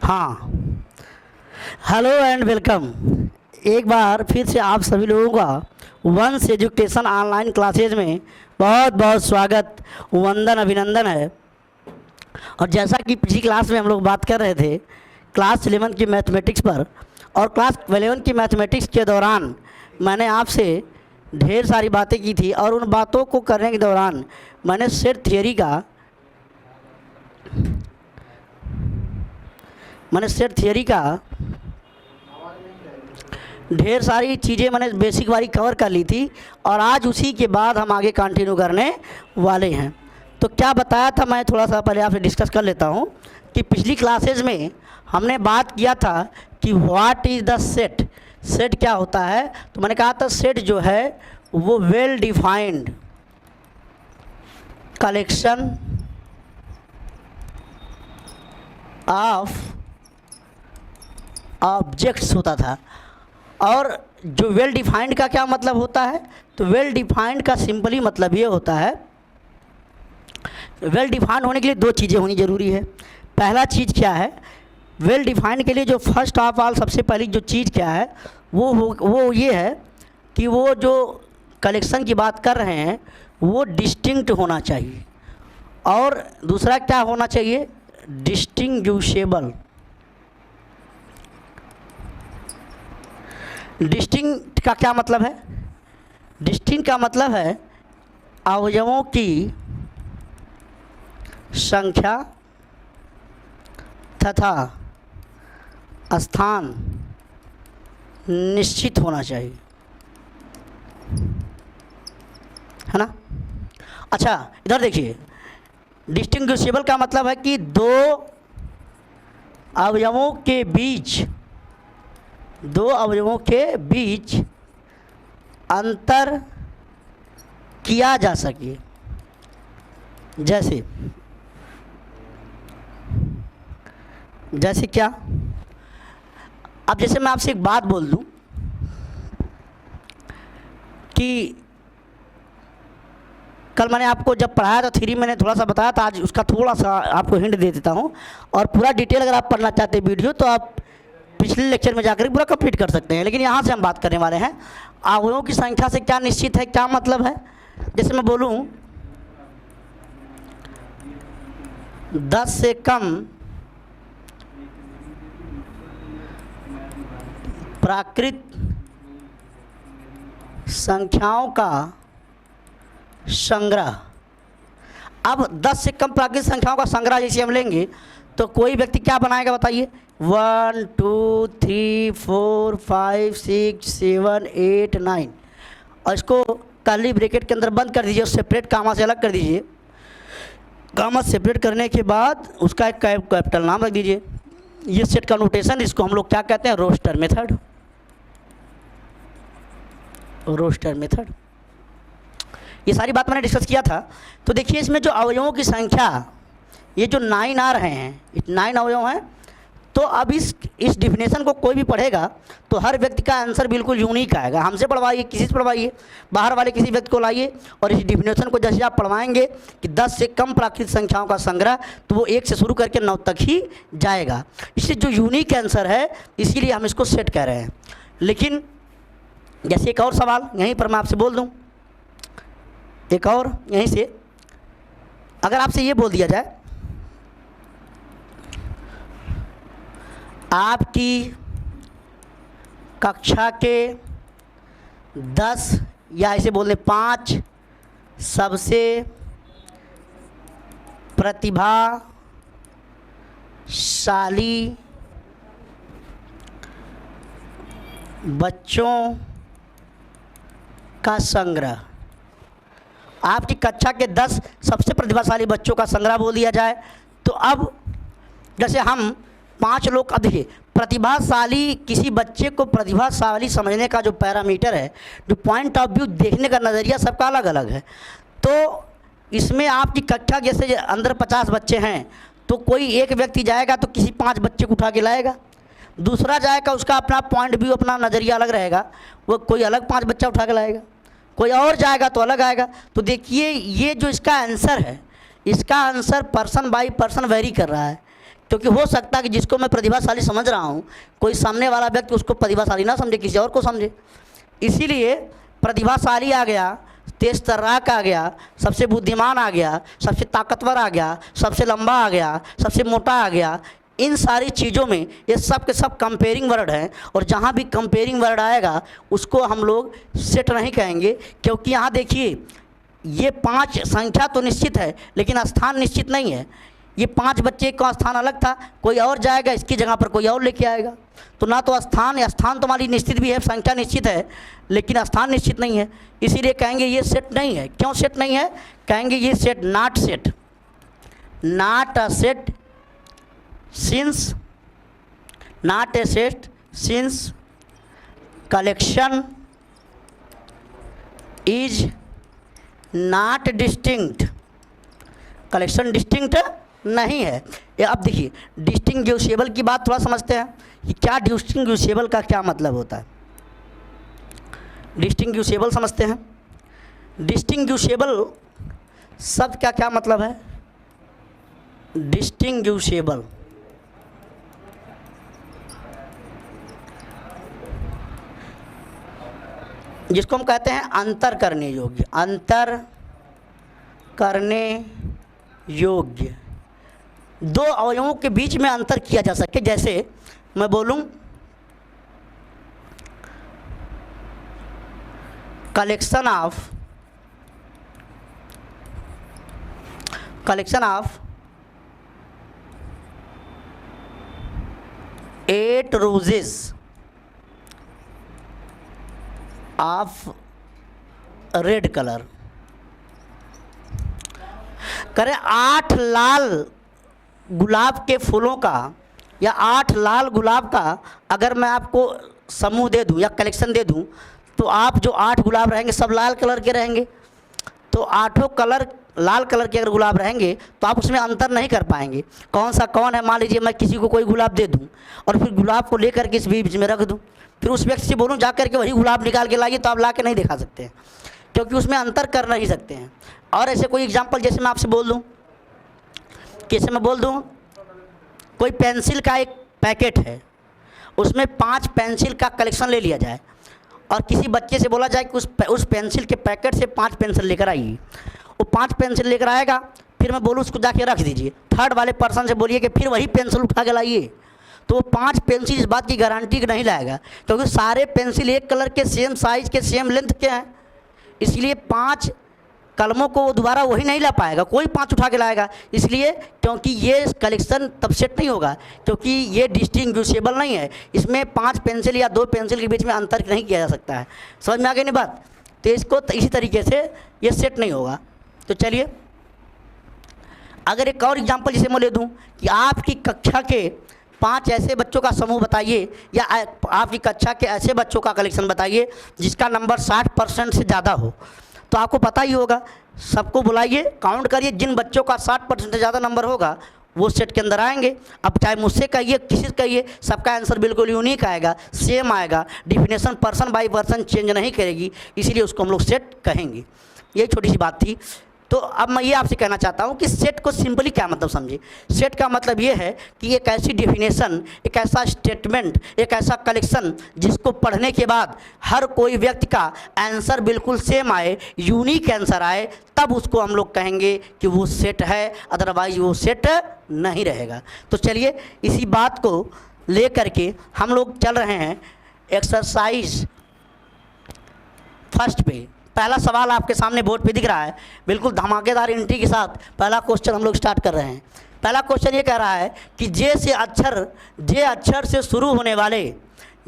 हाँ, hello and welcome. एक बार फिर से आप सभी लोगों का वंश एजुकेशन ऑनलाइन क्लासेज में बहुत बहुत स्वागत, वंदन, अभिनंदन है। और जैसा कि पिछली क्लास में हम लोग बात कर रहे थे क्लास 11 की मैथमेटिक्स पर, और क्लास 11 की मैथमेटिक्स के दौरान मैंने आपसे ढेर सारी बातें की थी, और उन बातों को करने के दौरान मैंने सेट थियरी का ढेर सारी चीज़ें मैंने बेसिक वाली कवर कर ली थी, और आज उसी के बाद हम आगे कंटिन्यू करने वाले हैं। तो क्या बताया था, मैं थोड़ा सा पहले आपसे डिस्कस कर लेता हूं कि पिछली क्लासेज में हमने बात किया था कि what is the set. Set क्या होता है? तो मैंने कहा था सेट जो है वो well defined collection of objects होता था। और जो वेल डिफाइंड का क्या मतलब होता है? तो वेल डिफाइंड का सिंपली मतलब ये होता है, वेल डिफाइंड होने के लिए दो चीज़ें होनी ज़रूरी है। पहला चीज़ क्या है? वेल डिफाइंड के लिए जो फर्स्ट ऑफ ऑल सबसे पहली जो चीज़ क्या है वो ये है कि वो जो कलेक्शन की बात कर रहे हैं वो डिस्टिंक्ट होना चाहिए। और दूसरा क्या होना चाहिए? डिस्टिंग्विशेबल। डिस्टिंक्ट का क्या मतलब है? डिस्टिंक्ट का मतलब है अवयवों की संख्या तथा स्थान निश्चित होना चाहिए, है ना? अच्छा, इधर देखिए, डिस्टिंग्विशेबल का मतलब है कि दो अवयवों के बीच अंतर किया जा सके। जैसे क्या? अब जैसे मैं आपसे एक बात बोल दूं कि कल मैंने आपको जब पढ़ाया था थ्री, मैंने थोड़ा सा बताया था, आज उसका थोड़ा सा आपको हिंट दे देता हूं। और पूरा डिटेल अगर आप पढ़ना चाहते हैं वीडियो तो आप पिछले लेक्चर में जाकर पूरा कंप्लीट कर सकते हैं। लेकिन यहाँ से हम बात करने वाले हैं अवयवों की संख्या से क्या निश्चित है, क्या मतलब है? जैसे मैं बोलूँ 10 से कम प्राकृत संख्याओं का संग्रह। अब 10 से कम प्राकृत संख्याओं का संग्रह जैसे हम लेंगे तो कोई व्यक्ति क्या बनाएगा बताइए? 1 2 3 4 5 6 7 8 9, और इसको कर्ली ब्रैकेट के अंदर बंद कर दीजिए और सेपरेट कामा से अलग कर दीजिए। कामा सेपरेट करने के बाद उसका एक कैपिटल नाम रख दीजिए। ये सेट का नोटेशन, इसको हम लोग क्या कहते हैं? Roster method. रोस्टर मेथड, ये सारी बात मैंने डिस्कस किया था। तो देखिए, इसमें जो अवयवों की संख्या, ये जो 9 आ रहे हैं, 9 अवयव हैं। तो अब इस डिफिनेशन को कोई भी पढ़ेगा तो हर व्यक्ति का आंसर बिल्कुल यूनिक आएगा। हमसे पढ़वाइए, किसी से पढ़वाइए, बाहर वाले किसी व्यक्ति को लाइए, और इस डिफिनेशन को जैसे आप पढ़वाएंगे कि 10 से कम प्राकृत संख्याओं का संग्रह, तो वो 1 से शुरू करके 9 तक ही जाएगा। इससे जो यूनिक आंसर है, इसीलिए हम इसको सेट कह रहे हैं। लेकिन जैसे एक और सवाल यहीं पर मैं आपसे बोल दूं, एक और यहीं से अगर आपसे ये बोल दिया जाए, आपकी कक्षा के 10 या ऐसे बोल दें 5 सबसे प्रतिभाशाली बच्चों का संग्रह। आपकी कक्षा के 10 सबसे प्रतिभाशाली बच्चों का संग्रह बोल दिया जाए, तो अब जैसे हम 5 लोग, अब देखिए, प्रतिभाशाली, किसी बच्चे को प्रतिभाशाली समझने का जो पैरामीटर है, जो पॉइंट ऑफ व्यू देखने का नज़रिया सबका अलग अलग है। तो इसमें आपकी कक्षा जैसे अंदर 50 बच्चे हैं, तो कोई एक व्यक्ति जाएगा तो किसी 5 बच्चे को उठा के लाएगा, दूसरा जाएगा, उसका अपना पॉइंट व्यू, अपना नज़रिया अलग रहेगा, वो कोई अलग 5 बच्चा उठा के लाएगा। कोई और जाएगा तो अलग आएगा। तो देखिए, ये जो इसका आंसर है, इसका answer person by person very कर रहा है। क्योंकि हो सकता है कि जिसको मैं प्रतिभाशाली समझ रहा हूँ, कोई सामने वाला व्यक्ति उसको प्रतिभाशाली ना समझे, किसी और को समझे। इसीलिए प्रतिभाशाली आ गया, तेज तर्राक आ गया, सबसे बुद्धिमान आ गया, सबसे ताकतवर आ गया, सबसे लंबा आ गया, सबसे मोटा आ गया। इन सारी चीज़ों में ये सब के सब कंपेयरिंग वर्ड हैं, और जहाँ भी कंपेयरिंग वर्ड आएगा उसको हम लोग सेट नहीं कहेंगे, क्योंकि यहाँ देखिए ये 5 संख्या तो निश्चित है लेकिन स्थान निश्चित नहीं है। ये 5 बच्चे का स्थान अलग था, कोई और जाएगा, इसकी जगह पर कोई और लेके आएगा। तो ना तो स्थान तो हमारी निश्चित भी है, संख्या निश्चित है, लेकिन स्थान निश्चित नहीं है। इसीलिए कहेंगे ये सेट नहीं है। क्यों सेट नहीं है? कहेंगे ये set not a set since not a set since collection is not distinct. Collection distinct नहीं है। ये अब देखिए डिस्टिंग्विशेबल की बात थोड़ा समझते हैं कि क्या डिस्टिंग्विशेबल का क्या मतलब होता है। डिस्टिंग्विशेबल समझते हैं। डिस्टिंग्विशेबल शब्द का क्या मतलब है? डिस्टिंग्विशेबल जिसको हम कहते हैं अंतर करने योग्य। अंतर करने योग्य, 2 अवयवों के बीच में अंतर किया जा सके। जैसे मैं बोलूं collection of 8 roses of red colour, करें 8 लाल गुलाब के फूलों का या 8 लाल गुलाब का अगर मैं आपको समूह दे दूं या कलेक्शन दे दूं, तो आप जो 8 गुलाब रहेंगे सब लाल कलर के रहेंगे। तो 8 कलर लाल कलर के अगर गुलाब रहेंगे तो आप उसमें अंतर नहीं कर पाएंगे कौन सा कौन है। मान लीजिए मैं किसी को कोई गुलाब दे दूं और फिर गुलाब को लेकर के इस बीच में रख दूं, फिर उस व्यक्ति से बोलूं जा करके वही गुलाब निकाल के लाइए, तो आप ला के नहीं दिखा सकते हैं, क्योंकि उसमें अंतर कर नहीं सकते हैं। और ऐसे कोई एग्जाम्पल जैसे मैं आपसे बोल दूं, कैसे मैं बोल दूं कोई पेंसिल का एक पैकेट है, उसमें 5 पेंसिल का कलेक्शन ले लिया जाए और किसी बच्चे से बोला जाए कि उस पेंसिल के पैकेट से 5 पेंसिल लेकर आइए। वो 5 पेंसिल लेकर आएगा, फिर मैं बोलूँ उसको जाके रख दीजिए। थर्ड वाले पर्सन से बोलिए कि फिर वही पेंसिल उठा के लाइए, तो वो 5 पेंसिल इस बात की गारंटी नहीं लाएगा, क्योंकि सारे पेंसिल एक कलर के, सेम साइज के, सेम लेंथ के हैं। इसलिए 5 कलमों को दोबारा वही नहीं ला पाएगा, कोई 5 उठा के लाएगा। इसलिए क्योंकि ये कलेक्शन तब सेट नहीं होगा, क्योंकि ये डिस्टिंग्विशेबल नहीं है। इसमें 5 पेंसिल या 2 पेंसिल के बीच में अंतर नहीं किया जा सकता है। समझ में आ गई नहीं बात? तो इसको इसी तरीके से ये सेट नहीं होगा। तो चलिए अगर एक और एग्जाम्पल जैसे मैं ले दूँ कि आपकी कक्षा के 5 ऐसे बच्चों का समूह बताइए, या आपकी कक्षा के ऐसे बच्चों का कलेक्शन बताइए जिसका नंबर 60% से ज़्यादा हो। तो आपको पता ही होगा, सबको बुलाइए, काउंट करिए, जिन बच्चों का 60% से ज़्यादा नंबर होगा वो सेट के अंदर आएंगे। अब चाहे मुझसे कहिए, किसी से कहिए, सबका आंसर बिल्कुल यूनिक आएगा, सेम आएगा। Definition person by person change नहीं करेगी, इसीलिए उसको हम लोग सेट कहेंगे। ये छोटी सी बात थी। तो अब मैं ये आपसे कहना चाहता हूँ कि सेट को सिंपली क्या मतलब समझिए। सेट का मतलब ये है कि एक ऐसी डेफिनेशन, एक ऐसा स्टेटमेंट, एक ऐसा कलेक्शन जिसको पढ़ने के बाद हर कोई व्यक्ति का आंसर बिल्कुल सेम आए, यूनिक आंसर आए, तब उसको हम लोग कहेंगे कि वो सेट है, अदरवाइज वो सेट नहीं रहेगा। तो चलिए इसी बात को ले करके हम लोग चल रहे हैं एक्सरसाइज फर्स्ट पे। पहला सवाल आपके सामने बोर्ड पे दिख रहा है, बिल्कुल धमाकेदार एंट्री के साथ पहला क्वेश्चन हम लोग स्टार्ट कर रहे हैं। पहला क्वेश्चन ये कह रहा है कि जे अक्षर से शुरू होने वाले,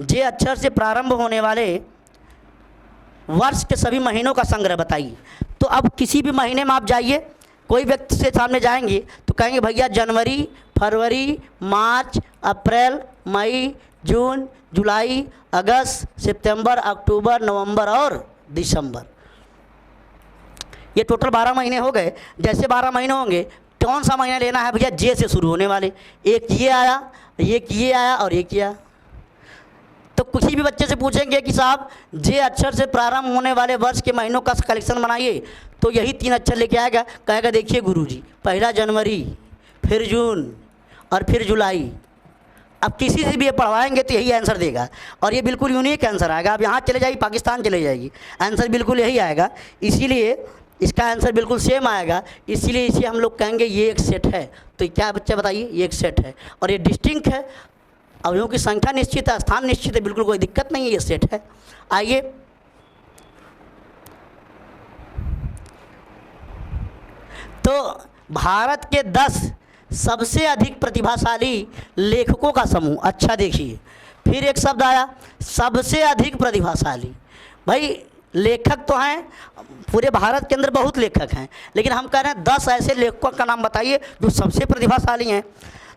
जे अक्षर से प्रारंभ होने वाले वर्ष के सभी महीनों का संग्रह बताइए। तो अब किसी भी महीने में आप जाइए, कोई व्यक्ति से सामने जाएंगे तो कहेंगे भैया जनवरी, फरवरी, मार्च, अप्रैल, मई, जून, जुलाई, अगस्त, सितंबर, अक्टूबर, नवंबर और दिसंबर। ये टोटल 12 महीने हो गए। जैसे 12 महीने होंगे, कौन सा महीना लेना है भैया? जे से शुरू होने वाले। एक ये आया, एक ये आया और एक ये आया। तो किसी भी बच्चे से पूछेंगे कि साहब जे अक्षर से प्रारंभ होने वाले वर्ष के महीनों का कलेक्शन बनाइए, तो यही 3 अक्षर लेके आएगा। कहेगा देखिए गुरुजी, पहला जनवरी, फिर जून और फिर जुलाई। अब किसी से भी ये पढ़वाएंगे तो यही आंसर देगा, और ये बिल्कुल यूनिक आंसर आएगा। अब यहाँ चले जाइए, पाकिस्तान चले जाएगी, आंसर बिल्कुल यही आएगा। इसीलिए इसका आंसर बिल्कुल सेम आएगा, इसीलिए इसे हम लोग कहेंगे ये एक सेट है। तो क्या बच्चे बताइए, ये एक सेट है और ये डिस्टिंक्ट है, अवयवों की संख्या निश्चित है, स्थान निश्चित है, बिल्कुल कोई दिक्कत नहीं है, ये सेट है। आइए तो भारत के 10 सबसे अधिक प्रतिभाशाली लेखकों का समूह। अच्छा देखिए, फिर एक शब्द आया, सबसे अधिक प्रतिभाशाली। भाई लेखक तो हैं, पूरे भारत के अंदर बहुत लेखक हैं, लेकिन हम कह रहे हैं 10 ऐसे लेखकों का नाम बताइए जो सबसे प्रतिभाशाली हैं।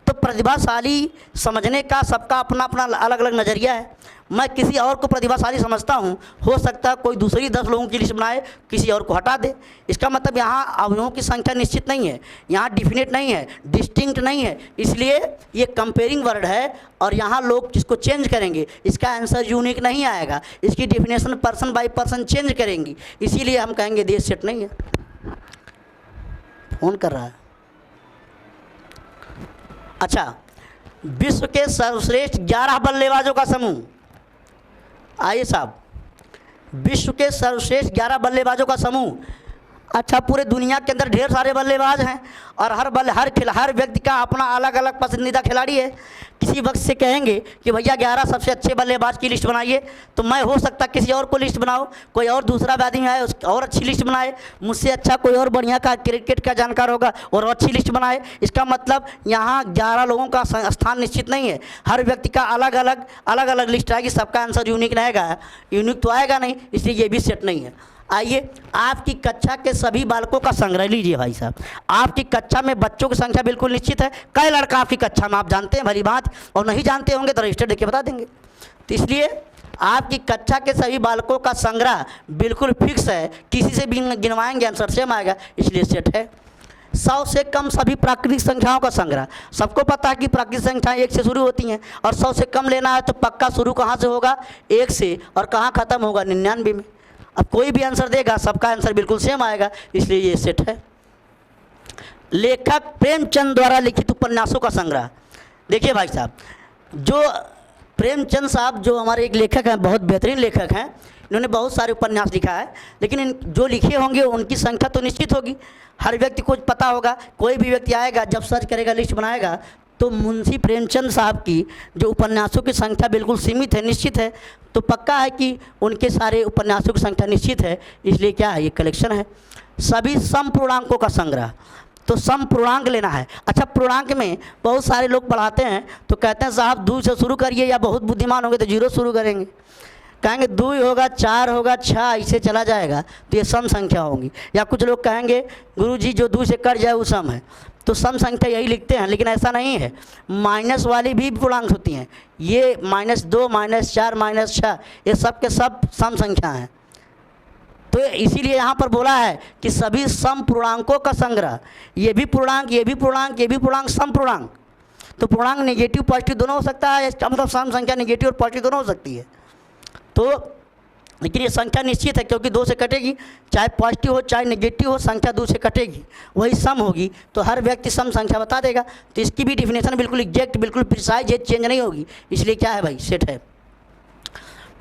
तो प्रतिभाशाली समझने का सबका अपना अपना अलग अलग नज़रिया है। मैं किसी और को प्रतिभाशाली समझता हूँ, हो सकता है कोई दूसरी 10 लोगों की लिस्ट बनाए, किसी और को हटा दे। इसका मतलब यहाँ अवयवों की संख्या निश्चित नहीं है, यहाँ डिफिनिट नहीं है, डिस्टिंक्ट नहीं है, इसलिए ये कंपेयरिंग वर्ड है। और यहाँ लोग जिसको चेंज करेंगे इसका आंसर यूनिक नहीं आएगा, इसकी definition person by person change करेंगी, इसीलिए हम कहेंगे ये सेट नहीं है। फोन कर रहा है। अच्छा, विश्व के सर्वश्रेष्ठ 11 बल्लेबाजों का समूह। आइए साहब, विश्व के सर्वश्रेष्ठ 11 बल्लेबाजों का समूह। अच्छा, पूरे दुनिया के अंदर ढेर सारे बल्लेबाज हैं और हर व्यक्ति का अपना अलग अलग पसंदीदा खिलाड़ी है। किसी वक्त से कहेंगे कि भैया 11 सबसे अच्छे बल्लेबाज की लिस्ट बनाइए, तो मैं हो सकता किसी और को लिस्ट बनाओ, कोई और दूसरा आदमी आए और अच्छी लिस्ट बनाए, मुझसे अच्छा कोई और बढ़िया का क्रिकेट का जानकार होगा और अच्छी लिस्ट बनाए। इसका मतलब यहाँ 11 लोगों का स्थान निश्चित नहीं है, हर व्यक्ति का अलग अलग लिस्ट आएगी, सबका आंसर यूनिक रहेगा, यूनिक तो आएगा नहीं, इसलिए ये भी सेट नहीं है। आइए, आपकी कक्षा के सभी बालकों का संग्रह लीजिए भाई साहब। आपकी कक्षा में बच्चों की संख्या बिल्कुल निश्चित है। कई लड़का आपकी कक्षा में आप जानते हैं भली बात, और नहीं जानते होंगे तो रजिस्टर देके बता देंगे। तो इसलिए आपकी कक्षा के सभी बालकों का संग्रह बिल्कुल फिक्स है, किसी से भी गिनवाएंगे आंसर सेम आएगा, इसलिए सेट है। 100 से कम सभी प्राकृतिक संख्याओं का संग्रह। सबको पता है कि प्राकृतिक संख्याएं 1 से शुरू होती हैं, और 100 से कम लेना है तो पक्का शुरू कहाँ से होगा, 1 से, और कहाँ ख़त्म होगा, 99 में। अब कोई भी आंसर देगा, सबका आंसर बिल्कुल सेम आएगा, इसलिए ये सेट है। लेखक प्रेमचंद द्वारा लिखित उपन्यासों का संग्रह। देखिए भाई साहब, जो प्रेमचंद साहब जो हमारे एक लेखक हैं, बहुत बेहतरीन लेखक हैं, इन्होंने बहुत सारे उपन्यास लिखा है, लेकिन जो लिखे होंगे उनकी संख्या तो निश्चित होगी, हर व्यक्ति को पता होगा। कोई भी व्यक्ति आएगा, जब सर्च करेगा, लिस्ट बनाएगा, तो मुंशी प्रेमचंद साहब की जो उपन्यासों की संख्या बिल्कुल सीमित है, निश्चित है, तो पक्का है कि उनके सारे उपन्यासों की संख्या निश्चित है, इसलिए क्या है, ये कलेक्शन है। सभी समपूर्णांकों का संग्रह। तो समपूर्णांक लेना है। अच्छा, पूर्णांक में बहुत सारे लोग पढ़ाते हैं तो कहते हैं साहब 2 से शुरू करिए, या बहुत बुद्धिमान होंगे तो 0 शुरू करेंगे, कहेंगे 2 होगा, 4 होगा, 6 ऐसे चला जाएगा, तो ये सम संख्या होंगी। या कुछ लोग कहेंगे गुरुजी जो 2 से कट जाए वो सम है, तो सम संख्या यही लिखते हैं, लेकिन ऐसा नहीं है, माइनस वाली भी पूर्णांक होती हैं। ये -2, -4, -6, ये सब के सब सम संख्या हैं। तो इसीलिए यहाँ पर बोला है कि सभी सम पूर्णांकों का संग्रह। ये भी पूर्णांक, ये भी पूर्णांक, ये भी पूर्णांक, सम पूर्णांक। तो पूर्णांक नेगेटिव पॉजिटिव दोनों हो सकता है, मतलब सम संख्या नेगेटिव और पॉजिटिव दोनों हो सकती है। तो लेकिन ये संख्या निश्चित है, क्योंकि 2 से कटेगी, चाहे पॉजिटिव हो चाहे नेगेटिव हो, संख्या 2 से कटेगी, वही सम होगी, तो हर व्यक्ति सम संख्या बता देगा। तो इसकी भी डिफिनेशन बिल्कुल एग्जैक्ट, बिल्कुल प्रिसाइज है, चेंज नहीं होगी, इसलिए क्या है भाई, सेट है।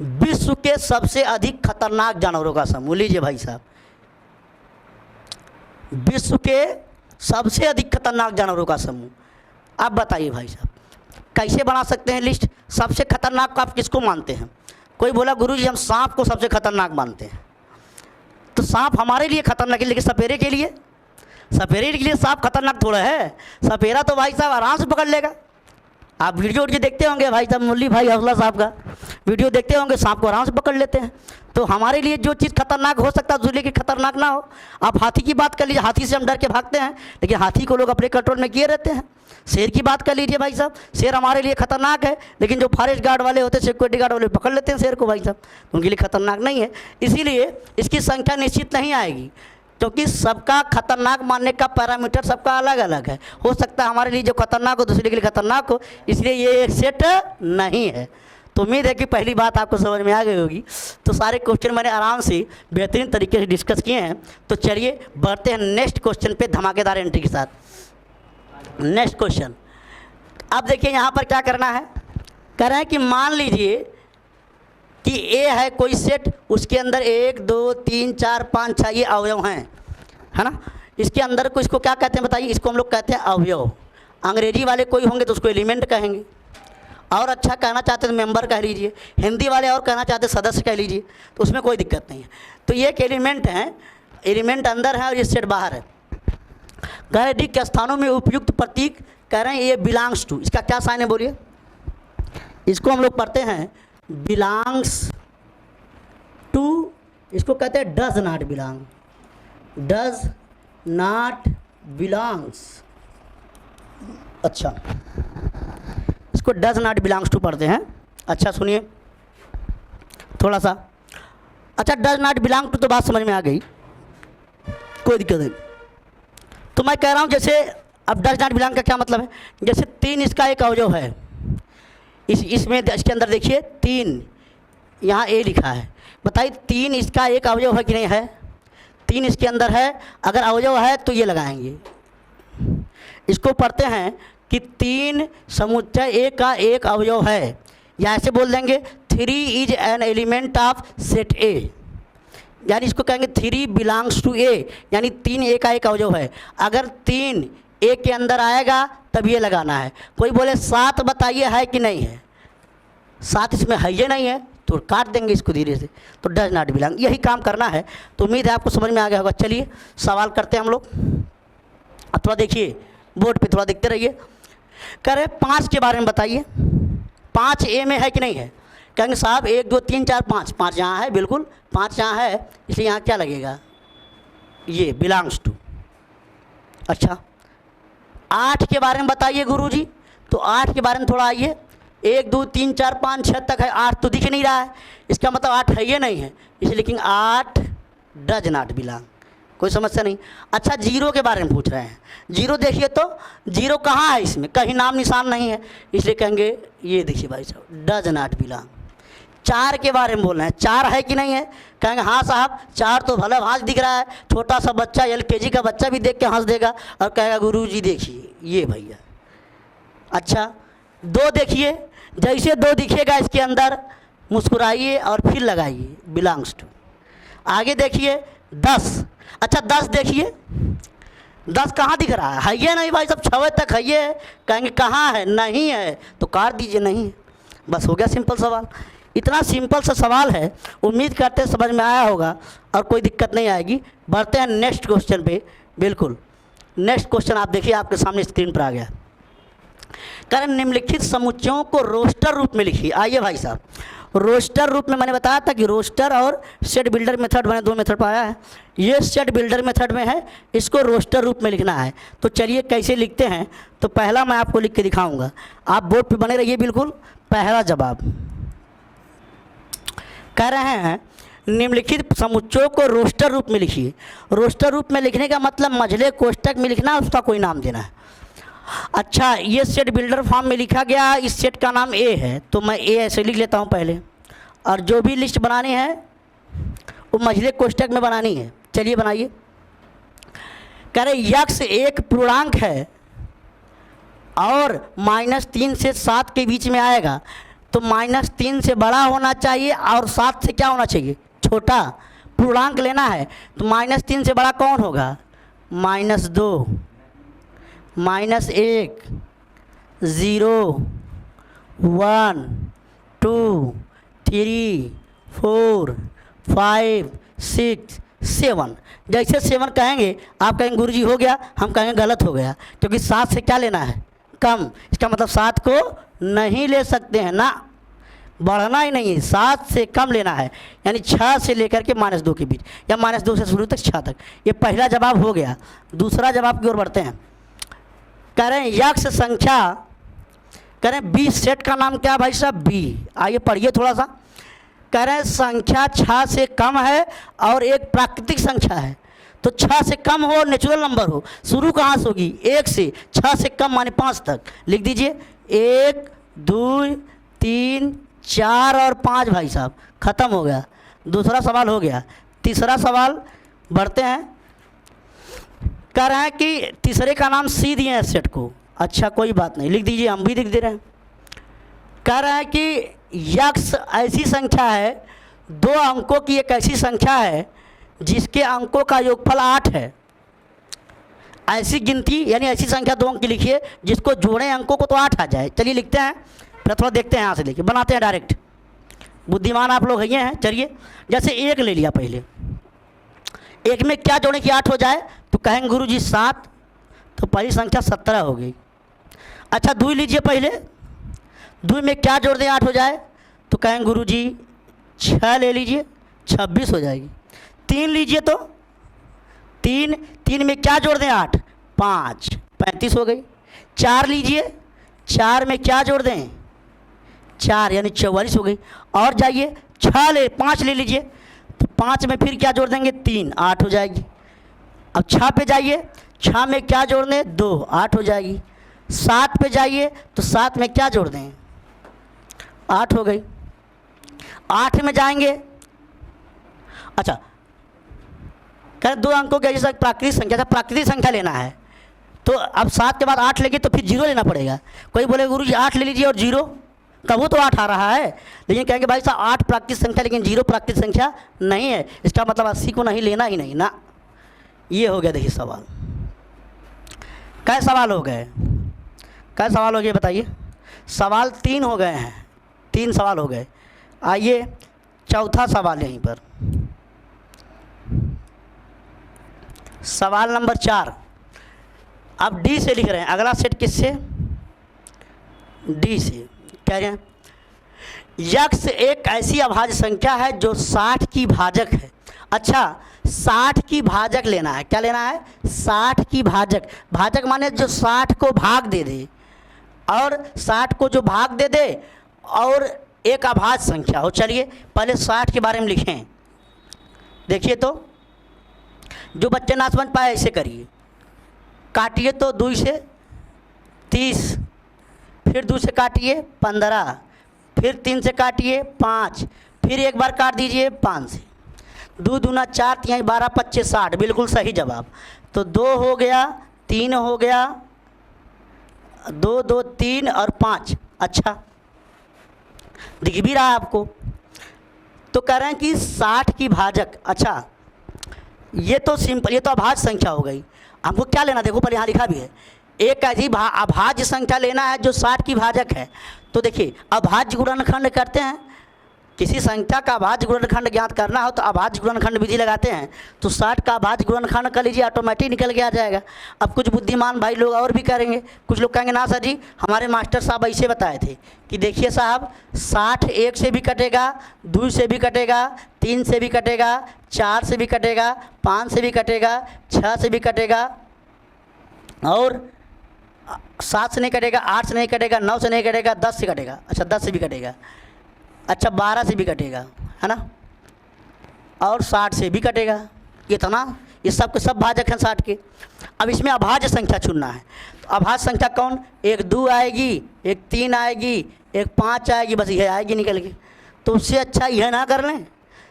विश्व के सबसे अधिक खतरनाक जानवरों का समूह। लीजिए भाई साहब, विश्व के सबसे अधिक खतरनाक जानवरों का समूह। आप बताइए भाई साहब, कैसे बना सकते हैं लिस्ट? सबसे खतरनाक आप किसको मानते हैं? कोई बोला गुरुजी हम सांप को सबसे खतरनाक मानते हैं। तो सांप हमारे लिए खतरनाक है, लेकिन सपेरे के लिए सांप खतरनाक थोड़ा है। सपेरा तो भाई साहब आराम से पकड़ लेगा। आप वीडियो देखते होंगे भाई साहब, मुरली भाई हौसला साहब का वीडियो देखते होंगे, सांप को आराम से पकड़ लेते हैं। तो हमारे लिए जो चीज़ खतरनाक हो सकता है दूसरे की खतरनाक ना हो। आप हाथी की बात कर लीजिए, हाथी से हम डर के भागते हैं, लेकिन हाथी को लोग अपने कंट्रोल में किए रहते हैं। शेर की बात कर लीजिए भाई साहब, शेर हमारे लिए खतरनाक है, लेकिन जो फॉरेस्ट गार्ड वाले होते हैं, सिक्योरिटी गार्ड वाले पकड़ लेते हैं शेर को भाई साहब, उनके लिए खतरनाक नहीं है। इसीलिए इसकी संख्या निश्चित नहीं आएगी, क्योंकि सबका खतरनाक मानने का पैरामीटर सबका अलग अलग है। हो सकता है हमारे लिए जो खतरनाक हो दूसरे के लिए खतरनाक हो, इसलिए ये एक सेट नहीं है। तो उम्मीद है कि पहली बात आपको समझ में आ गई होगी। तो सारे क्वेश्चन मैंने आराम से बेहतरीन तरीके से डिस्कस किए हैं। तो चलिए बढ़ते हैं नेक्स्ट क्वेश्चन पे धमाकेदार एंट्री के साथ। नेक्स्ट क्वेश्चन, अब देखिए यहाँ पर क्या करना है, कह रहे हैं कि मान लीजिए कि ए है कोई सेट, उसके अंदर 1 2 3 4 5 6 ये अवयव हैं, है ना। इसके अंदर को इसको क्या कहते हैं बताइए, इसको हम लोग कहते हैं अवयव। अंग्रेजी वाले कोई होंगे तो उसको एलिमेंट कहेंगे, और अच्छा कहना चाहते तो मेंबर कह लीजिए, हिंदी वाले और कहना चाहते सदस्य कह लीजिए, तो उसमें कोई दिक्कत नहीं है। तो ये एक एलिमेंट है, एलिमेंट अंदर है और ये सेट बाहर है। कह रहे डी के स्थानों में उपयुक्त प्रतीक, कह रहे हैं ये बिलोंग्स टू, इसका क्या साइन है बोलिए, इसको हम लोग पढ़ते हैं बिलोंग्स टू, इसको कहते हैं does not belong, does not belongs. अच्छा, इसको डज नॉट बिलोंग्स टू पढ़ते हैं। अच्छा सुनिए थोड़ा सा, अच्छा डज नॉट बिलोंग टू तो बात समझ में आ गई, कोई दिक्कत नहीं। तो मैं कह रहा हूँ जैसे अब डज नॉट बिलोंग का क्या मतलब है, जैसे 3 इसका एक अवयव है, इसमें इसके अंदर देखिए 3 यहाँ ए लिखा है, बताइए 3 इसका एक अवयव है कि नहीं है, 3 इसके अंदर है, अगर अवयव है तो ये लगाएंगे। इसको पढ़ते हैं कि 3 समुच्चय ए का एक अवयव है, या ऐसे बोल देंगे 3 is an element of set ए, यानी इसको कहेंगे 3 बिलोंग्स टू ए, यानी 3 ए का एक अवयव है। अगर 3 ए के अंदर आएगा तब ये लगाना है। कोई बोले 7 बताइए है कि नहीं है, 7 इसमें है ये नहीं है तो काट देंगे इसको धीरे से, तो डज नॉट बिलोंग, यही काम करना है। तो उम्मीद है आपको समझ में आ गया होगा। चलिए सवाल करते हैं हम लोग, अब थोड़ा देखिए बोर्ड पे, थोड़ा देखते रहिए। कह रहे 5 के बारे में बताइए, 5 ए में है कि नहीं है, कहेंगे साहब 1 2 3 4 5, 5 यहाँ है, बिल्कुल 5 यहाँ है, इसलिए यहाँ क्या लगेगा, ये बिलोंग्स टू। अच्छा 8 के बारे में बताइए गुरुजी, तो 8 के बारे में थोड़ा आइए, 1 2 3 4 5 6 तक है, 8 तो दिख नहीं रहा है, इसका मतलब 8 है ये नहीं है, इसलिए लिखेंगे 8 डज नॉट बिलोंग, कोई समस्या नहीं। अच्छा 0 के बारे में पूछ रहे हैं, 0 देखिए तो 0 कहाँ है, इसमें कहीं नाम निशान नहीं है, इसलिए कहेंगे ये देखिए भाई साहब डज नॉट बिलोंग। 4 के बारे में बोल रहे हैं, 4 है कि नहीं है, कहेंगे हाँ साहब 4 तो भला भांज दिख रहा है, छोटा सा बच्चा LKG का बच्चा भी देख के हंस देगा और कहेगा गुरुजी देखिए ये भैया। अच्छा 2 देखिए, जैसे 2 दिखेगा इसके अंदर मुस्कुराइए और फिर लगाइए बिलोंग्स टू। आगे देखिए 10, अच्छा 10 देखिए, 10 कहाँ दिख रहा है ये नहीं भाई, सब 6 तक है ये, कहेंगे कहाँ है, नहीं है तो काट दीजिए, नहीं है, बस हो गया सिंपल सवाल। इतना सिंपल सा सवाल है, उम्मीद करते हैं समझ में आया होगा और कोई दिक्कत नहीं आएगी। बढ़ते हैं नेक्स्ट क्वेश्चन पे। बिल्कुल नेक्स्ट क्वेश्चन आप देखिए, आपके सामने स्क्रीन पर आ गया। कारण निम्नलिखित समुच्चयों को रोस्टर रूप में लिखिए। आइए भाई साहब, रोस्टर रूप में मैंने बताया था कि रोस्टर और सेट बिल्डर मेथड, मैंने 2 मेथड पाया है, ये सेट बिल्डर मेथड में है, इसको रोस्टर रूप में लिखना है। तो चलिए कैसे लिखते हैं, तो पहला मैं आपको लिख के दिखाऊंगा, आप बोर्ड पे बने रहिए। बिल्कुल पहला जवाब कह रहे हैं निम्नलिखित समुच्चयों को रोस्टर रूप में लिखिए। रोस्टर रूप में लिखने का मतलब मझले कोष्टक में लिखना, उसका कोई नाम देना है। अच्छा ये सेट बिल्डर फॉर्म में लिखा गया, इस सेट का नाम ए है, तो मैं ए ऐसे लिख लेता हूँ पहले, और जो भी लिस्ट बनानी है वो मझले कोष्टक में बनानी है। चलिए बनाइए। कह रहे यक्ष एक पूर्णांक है और -3 से 7 के बीच में आएगा, तो -3 से बड़ा होना चाहिए और 7 से क्या होना चाहिए, छोटा। पूर्णांक लेना है तो -3 से बड़ा कौन होगा, -2, -1, 0, 1, 2, 3, 4, 5, 6, 7। जैसे 7 कहेंगे आप कहेंगे गुरुजी हो गया, हम कहेंगे गलत हो गया, क्योंकि 7 से क्या लेना है, कम। इसका मतलब 7 को नहीं ले सकते हैं ना, बढ़ना ही नहीं है, 7 से कम लेना है, यानी 6 से लेकर के -2 के बीच, या -2 से शुरू तक 6 तक। ये पहला जवाब हो गया। दूसरा जवाब की ओर बढ़ते हैं। कह रहे हैं यक्ष संख्या, कह रहे हैं बी सेट का नाम क्या भाई साहब, बी। आइए पढ़िए थोड़ा सा। कह रहे हैं संख्या 6 से कम है और एक प्राकृतिक संख्या है, तो 6 से कम हो, नेचुरल नंबर हो, शुरू कहाँ से होगी, 1 से, 6 से कम माने 5 तक। लिख दीजिए 1 2 3 4 और 5 भाई साहब, ख़त्म हो गया। दूसरा सवाल हो गया। तीसरा सवाल बढ़ते हैं। कह रहे हैं कि तीसरे का नाम सी दिए हैं सेट को, अच्छा कोई बात नहीं, लिख दीजिए, हम भी लिख दे रहे हैं। कह रहा है कि यक्स ऐसी संख्या है, 2 अंकों की एक ऐसी संख्या है जिसके अंकों का योगफल 8 है। ऐसी गिनती यानी ऐसी संख्या 2 अंक की लिखिए जिसको जोड़ें अंकों को तो 8 आ जाए। चलिए लिखते हैं, फिर थोड़ा देखते हैं, यहाँ से लेके बनाते हैं डायरेक्ट। बुद्धिमान आप लोग हैं। चलिए जैसे 1 ले लिया, पहले 1 में क्या जोड़ें कि 8 हो जाए, तो कहेंगे गुरुजी 7, तो पहली संख्या 17 हो गई। अच्छा 2 लीजिए, पहले 2 में क्या जोड़ दें 8 हो जाए, तो कहेंगे गुरुजी 6 ले लीजिए, 26 हो जाएगी। 3 लीजिए, तो 3 में क्या जोड़ दें 8, 5, 35 हो गई। 4 लीजिए, 4 में क्या जोड़ दें 4 यानी 44 हो गई। और जाइए 5 ले लीजिए, तो 5 में फिर क्या जोड़ देंगे 3, 8 हो जाएगी। अब 6 पे जाइए, 6 में क्या जोड़ दें 2, 8 हो जाएगी। 7 पे जाइए, तो 7 में क्या जोड़ दें 8 हो गई। 8 में जाएंगे, अच्छा कह 2 अंकों के जैसा प्राकृतिक संख्या, प्राकृतिक संख्या लेना है, तो अब 7 के बाद 8 लेंगे तो फिर 0 लेना पड़ेगा। कोई बोले गुरुजी 8 ले लीजिए और 0, तब वो तो 8 आ रहा है, लेकिन कहेंगे भाई साहब 8 प्राकृतिक संख्या लेकिन 0 प्राकृतिक संख्या नहीं है, इसका मतलब 80 को नहीं लेना ही नहीं ना। ये हो गया, देखिए सवाल। कै सवाल हो गए, कै सवाल हो गए बताइए। सवाल 3 हो गए हैं, 3 सवाल हो गए। आइए चौथा सवाल यहीं पर, सवाल नंबर 4। अब डी से लिख रहे हैं, अगला सेट किससे, डी से। कह रहे हैं यक्स एक ऐसी अभाज्य संख्या है जो 60 की भाजक है। अच्छा 60 की भाजक लेना है, क्या लेना है 60 की भाजक। भाजक माने जो 60 को भाग दे दे, और 60 को जो भाग दे दे और एक अभाज्य संख्या हो। चलिए पहले 60 के बारे में लिखें। देखिए तो जो बच्चे ना समझ पाए ऐसे करिए, काटिए तो 2 से 30, फिर 2 से काटिए 15, फिर 3 से काटिए 5, फिर एक बार काट दीजिए 5 से। 2 दूना 4, 3 12, 25 60, बिल्कुल सही जवाब। तो 2 हो गया, 3 हो गया, 2 2 3 और 5। अच्छा दिख भी रहा है आपको। तो कह रहे हैं कि 60 की भाजक। अच्छा ये तो सिंपल, ये तो अभाज्य संख्या हो गई। हमको क्या लेना, देखो पहले यहाँ लिखा भी है, एक ऐसी अभाज्य संख्या लेना है जो 60 की भाजक है। तो देखिए अभाज्य गुणनखंड करते हैं, किसी संख्या का अभाज्य गुणनखंड ज्ञात करना हो तो अभाज्य गुणनखंड विधि लगाते हैं। तो 60 का अभाज्य गुणनखंड कर लीजिए, ऑटोमेटिक निकल के आ जाएगा। अब कुछ बुद्धिमान भाई लोग और भी करेंगे, कुछ लोग कहेंगे ना सर जी हमारे मास्टर साहब ऐसे बताए थे कि देखिए साहब 60 1 से भी कटेगा, 2 से भी कटेगा, 3 से भी कटेगा, 4 से भी कटेगा, 5 से भी कटेगा, 6 से भी कटेगा, और 7 से नहीं कटेगा, 8 से नहीं कटेगा, 9 से नहीं कटेगा, 10 से कटेगा। अच्छा 10 से भी कटेगा, अच्छा 12 से भी कटेगा, है ना, और 60 से भी कटेगा। इतना, ये सब के सब भाजक हैं 60 के। अब इसमें अभाज्य संख्या चुनना है। तो अभाज्य संख्या कौन, एक 2 आएगी, एक 3 आएगी, एक 5 आएगी, बस यह आएगी निकल के। तो उससे अच्छा यह ना कर लें,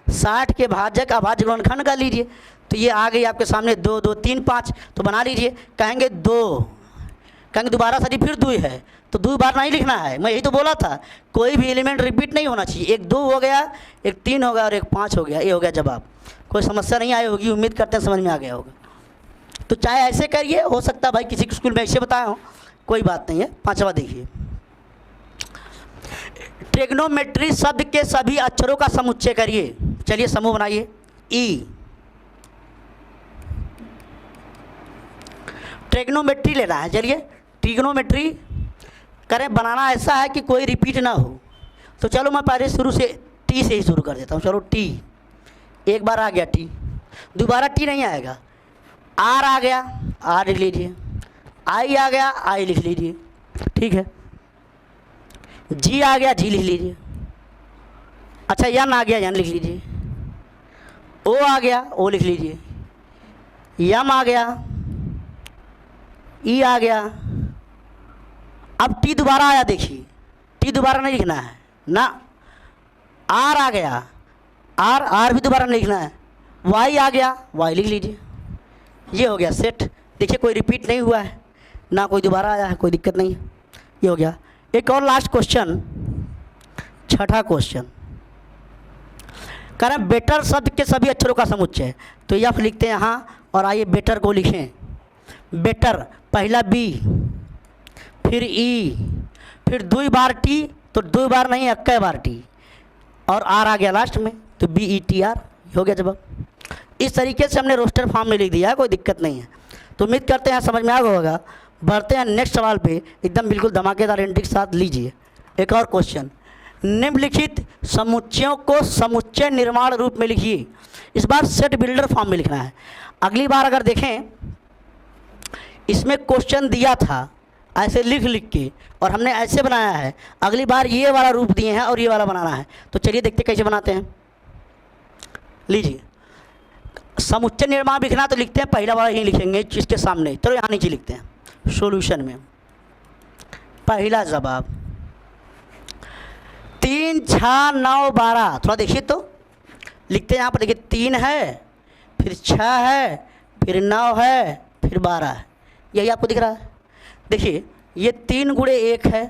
60 के भाजक अभाज्य गुणनखंड कर लीजिए। तो ये आ गई आपके सामने 2 2 3 5, तो बना लीजिए। कहेंगे 2, कहेंगे दोबारा सर फिर 2 है, तो 2 बार नहीं लिखना है, मैं यही तो बोला था, कोई भी एलिमेंट रिपीट नहीं होना चाहिए। एक 2 हो गया, एक 3 हो गया और एक 5 हो गया, ये हो गया जवाब। कोई समस्या नहीं आई होगी, उम्मीद करते हैं समझ में आ गया होगा। तो चाहे ऐसे करिए, हो सकता है भाई किसी स्कूल में ऐसे बताया हो, कोई बात नहीं है। 5वां देखिए, ट्रिग्नोमेट्री शब्द के सभी अक्षरों का समुच्चय करिए। चलिए समूह बनाइए। ई ट्रिग्नोमेट्री लेना है। चलिए ट्रिग्नोमेट्री करें, बनाना ऐसा है कि कोई रिपीट ना हो। तो चलो मैं पहले शुरू से टी से ही शुरू कर देता हूँ। चलो टी, एक बार आ गया टी, दोबारा टी नहीं आएगा। आर आ गया, आर लिख लीजिए। आई आ गया, आई लिख लीजिए, ठीक है। जी आ गया, जी लिख लीजिए। अच्छा यन आ गया, यन लिख लीजिए। ओ आ गया, ओ लिख लीजिए। यम आ गया, ई आ गया। अब टी दोबारा आया, देखिए टी दोबारा नहीं लिखना है ना। आर आ गया, आर, आर भी दोबारा नहीं लिखना है। वाई आ गया, वाई लिख लीजिए। ये हो गया सेट। देखिए कोई रिपीट नहीं हुआ है। ना कोई दोबारा आया है, कोई दिक्कत नहीं है। ये हो गया। एक और लास्ट क्वेश्चन, छठा क्वेश्चन कह रहे हैं बेटर शब्द के सभी अक्षरों का समुच्चय। तो ये आप लिखते हैं यहाँ, और आइए बेटर को लिखें। बेटर पहला बी, फिर ई, फिर 2 बार टी, तो 2 बार नहीं 21 बार टी, और आर आ गया लास्ट में, तो BETR हो गया जवाब। इस तरीके से हमने रोस्टर फॉर्म में लिख दिया है, कोई दिक्कत नहीं है। तो उम्मीद करते हैं समझ में आ गया होगा। बढ़ते हैं नेक्स्ट सवाल पे, एकदम बिल्कुल धमाकेदार एंट्री के साथ। लीजिए एक और क्वेश्चन, निम्नलिखित समुच्चयों को समुच्चय निर्माण रूप में लिखिए। इस बार सेट बिल्डर फॉर्म में लिखना है। अगली बार अगर देखें इसमें क्वेश्चन दिया था ऐसे लिख के, और हमने ऐसे बनाया है। अगली बार ये वाला रूप दिए हैं और ये वाला बनाना है। तो चलिए देखते कैसे बनाते हैं। लीजिए, समुच्चय निर्माण लिखना तो लिखते हैं पहला वाला ही लिखेंगे जिसके सामने। चलो यहाँ नीचे लिखते हैं सॉल्यूशन में। पहला जवाब 3 6 9 12। थोड़ा देखिए तो लिखते हैं यहाँ पर, देखिए 3 है, फिर 6 है, फिर 9 है, फिर 12 है। यही आपको दिख रहा है। देखिए ये 3 गुणे 1 है,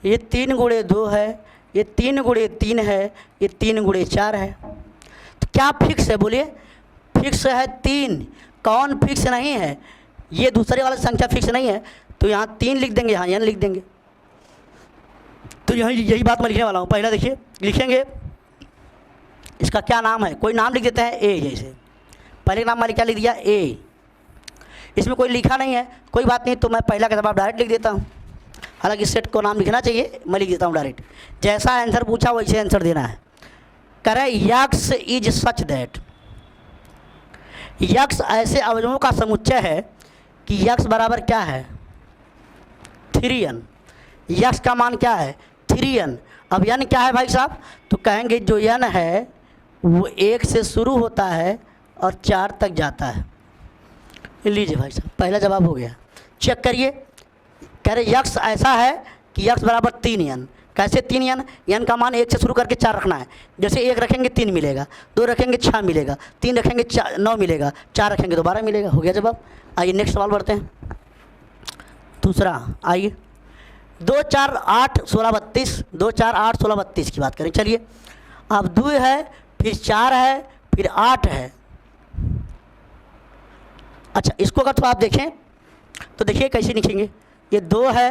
ये 3 गुणे 2 है, ये 3 गुणे 3 है, ये 3 गुणे 4 है। तो क्या फिक्स है? बोलिए फिक्स है 3। कौन फिक्स नहीं है? ये दूसरे वाला संख्या फिक्स नहीं है, तो यहाँ 3 लिख देंगे, यहाँ लिख देंगे। तो यही बात मैं लिखने वाला हूँ। पहला देखिए लिखेंगे इसका क्या नाम है, कोई नाम लिख देते हैं ए। जैसे पहले नाम मैंने क्या लिख दिया? ए। इसमें कोई लिखा नहीं है, कोई बात नहीं, तो मैं पहला का जवाब डायरेक्ट लिख देता हूँ। हालांकि सेट को नाम लिखना चाहिए, मैं लिख देता हूँ डायरेक्ट। जैसा आंसर पूछा वैसे आंसर देना है। कह रहे x is such that, x ऐसे अवयवों का समुच्चय है कि यक्स बराबर क्या है? 3n। यक्स का मान क्या है? 3n। अब n क्या है भाई साहब? तो कहेंगे जो n है वो 1 से शुरू होता है और 4 तक जाता है। लीजिए भाई साहब, पहला जवाब हो गया। चेक करिए, कह रहे यक्स ऐसा है कि यक्स बराबर 3n। कैसे 3n? n का मान 1 से शुरू करके 4 रखना है। जैसे 1 रखेंगे 3 मिलेगा, 2 रखेंगे 6 मिलेगा, 3 रखेंगे 9 मिलेगा, 4 रखेंगे तो 12 मिलेगा। हो गया जवाब। आइए नेक्स्ट सवाल बढ़ते हैं। दूसरा आइए, 2 4 8 16 32, 2 4 8 16 32 की बात करें। चलिए अब 2 है, फिर 4 है, फिर 8 है। अच्छा इसको अगर तो आप देखें तो देखिए कैसे लिखेंगे। ये 2 है,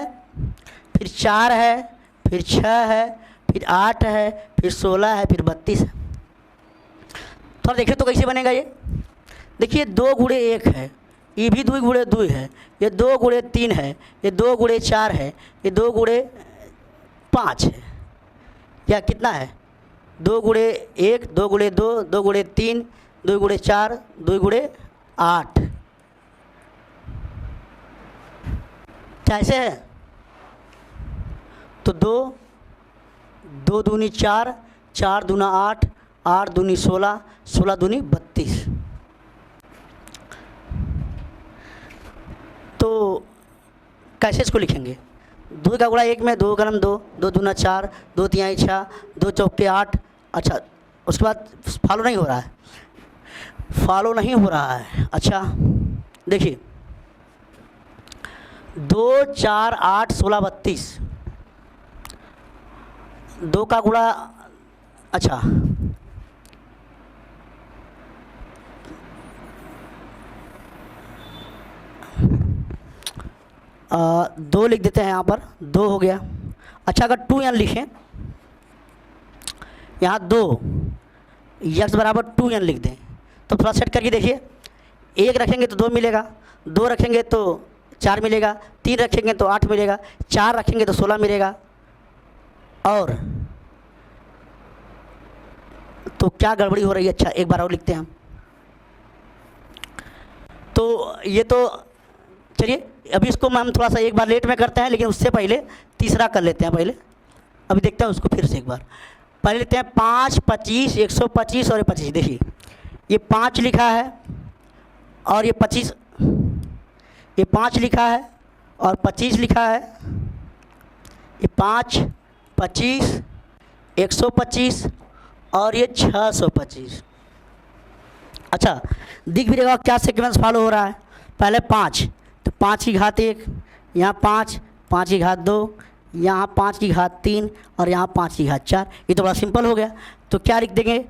फिर 4 है, फिर 6 है, फिर 8 है, फिर 16 है, फिर 32 है। थोड़ा देखिए तो कैसे बनेगा ये। देखिए 2 गुणे 1 है, ये भी 2 गुणे 2 है, ये 2 गुणे 3 है, ये 2 गुणे 4 है, ये 2 गुणे 5 है। या कितना है? 2 गुणे 1, 2 गुणे 2, 2 गुणे 3, 2 गुणे 4, 2 गुणे 8। कैसे है? तो 2 2 दूनी 4, 4 दूना 8, 8 दूनी 16, 16 दूनी 32। तो कैसे इसको लिखेंगे? 2 का गुणा 1 में 2 गरम 2, 2 दूना 4, 2 तिहाई 6, 2 चौके 8। अच्छा उसके बाद फॉलो नहीं हो रहा है, फॉलो नहीं हो रहा है। अच्छा देखिए 2 4 8 16 32, 2 का गुणा, अच्छा 2 लिख देते हैं यहाँ पर, 2 हो गया। अच्छा अगर 2n लिखें, यहाँ 2 यक्स बराबर 2n लिख दें तो थोड़ा सेट करके देखिए। 1 रखेंगे तो 2 मिलेगा, 2 रखेंगे तो 4 मिलेगा, 3 रखेंगे तो 8 मिलेगा, 4 रखेंगे तो 16 मिलेगा। और तो क्या गड़बड़ी हो रही है? अच्छा एक बार और लिखते हैं हम। तो ये तो चलिए अभी इसको हम थोड़ा सा एक बार लेट में करते हैं, लेकिन उससे पहले तीसरा कर लेते हैं पहले। अभी देखते हैं उसको फिर से एक बार। पहले लेते हैं 5 25 125 और ये 25। देखिए ये 5 लिखा है और ये 25, ये 5 लिखा है और 25 लिखा है। ये 5 25 125 और ये 625। अच्छा दिख भी रहेगा क्या सीक्वेंस फॉलो हो रहा है। पहले 5 तो 5 की घात 1, यहाँ 5, 5 की घात 2, यहाँ 5 की घात 3 और यहाँ 5 की घात 4। ये तो बड़ा सिंपल हो गया। तो क्या लिख देंगे,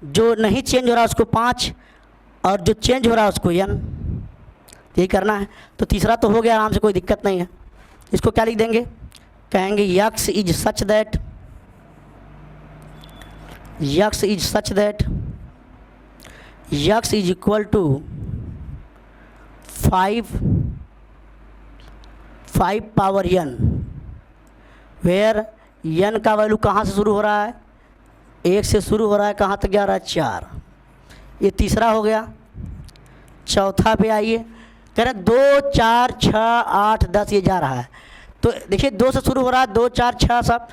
जो नहीं चेंज हो रहा उसको 5 और जो चेंज हो रहा है उसको n। यही करना है। तो तीसरा तो हो गया आराम से, कोई दिक्कत नहीं है। इसको क्या लिख देंगे, कहेंगे x is such that x is equal to 5 power n, where n का वैल्यू कहाँ से शुरू हो रहा है, 1 से शुरू हो रहा है, कहाँ तक जा रहा है, 4। ये तीसरा हो गया। चौथा पे आइए, कह रहे 2, 4, 6, 8, 10 ये जा रहा है। तो देखिए 2 से शुरू हो रहा है, 2, 4, 6 सब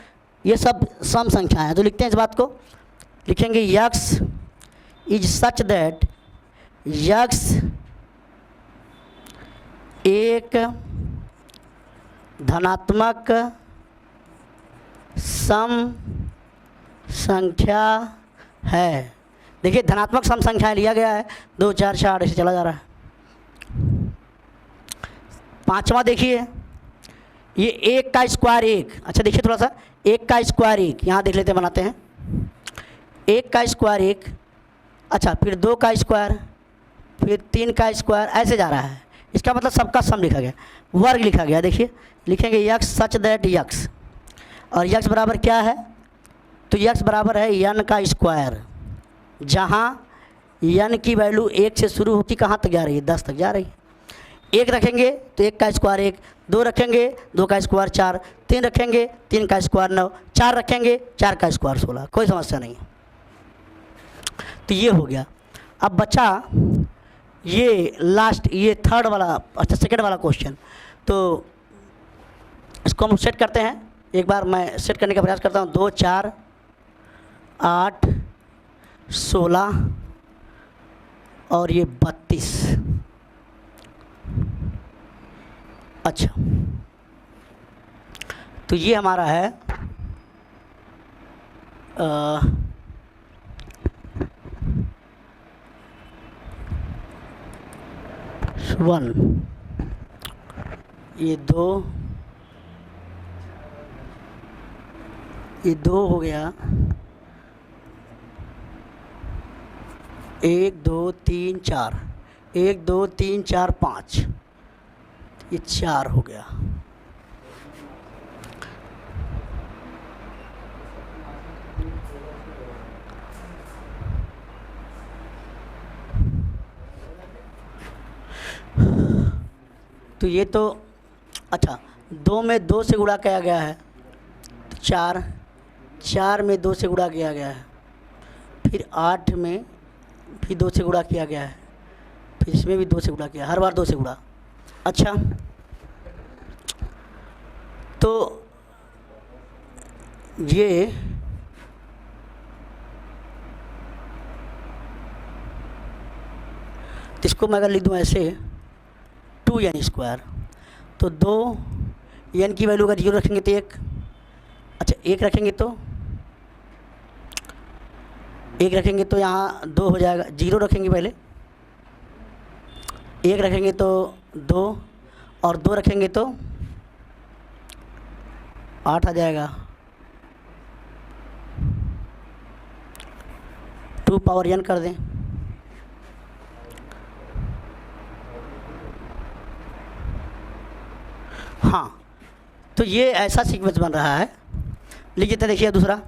ये सब सम संख्याएं हैं। तो लिखते हैं इस बात को, लिखेंगे x is such that x एक धनात्मक सम संख्या है। देखिए धनात्मक सम संख्याएं लिया गया है, 2, 4, 6, 8 ऐसे चला जा रहा है। पांचवा देखिए, ये 1 का स्क्वायर 1, अच्छा देखिए थोड़ा सा, 1 का स्क्वायर 1 यहाँ देख लेते हैं, बनाते हैं। 1 का स्क्वायर 1, अच्छा फिर 2 का स्क्वायर, फिर 3 का स्क्वायर, ऐसे जा रहा है। इसका मतलब सबका सम लिखा गया, वर्ग लिखा गया। देखिए लिखेंगे x सच दैट x, और x बराबर क्या है, तो x बराबर है n का स्क्वायर, जहाँ n की वैल्यू 1 से शुरू होती कहाँ तक जा रही है, 10 तक जा रही है। 1 रखेंगे तो 1 का स्क्वायर 1, 2 रखेंगे 2 का स्क्वायर 4, 3 रखेंगे 3 का स्क्वायर 9, 4 रखेंगे 4 का स्क्वायर 16, कोई समस्या नहीं है। तो ये हो गया। अब बचा ये लास्ट, ये थर्ड वाला, अच्छा सेकंड वाला क्वेश्चन। तो इसको हम सेट करते हैं, एक बार मैं सेट करने का प्रयास करता हूँ। 2, 4, 8, 16 और ये 32। अच्छा तो ये हमारा है 1, ये 2, ये 2 हो गया, 1, 2, 3, 4, 1, 2, 3, 4, 5, ये 4 हो गया। तो ये तो अच्छा 2 में 2 से गुणा किया गया है, तो 4, 4 में 2 से गुणा किया गया है, फिर 8 में फिर 2 से गुणा किया गया है, फिर इसमें भी 2 से गुणा किया, हर बार 2 से गुणा। अच्छा तो ये इसको मैं अगर लिख दूँ ऐसे 2n स्क्वायर, तो 2 n की वैल्यू अगर 0 रखेंगे तो 1, अच्छा 1 रखेंगे तो 1 रखेंगे तो यहाँ 2 हो जाएगा, 0 रखेंगे पहले, 1 रखेंगे तो 2 और 2 रखेंगे तो 8 आ जाएगा। 2 पावर n कर दें, हाँ तो ये ऐसा सीक्वेंस बन रहा है। लिखिए तो देखिए दूसरा,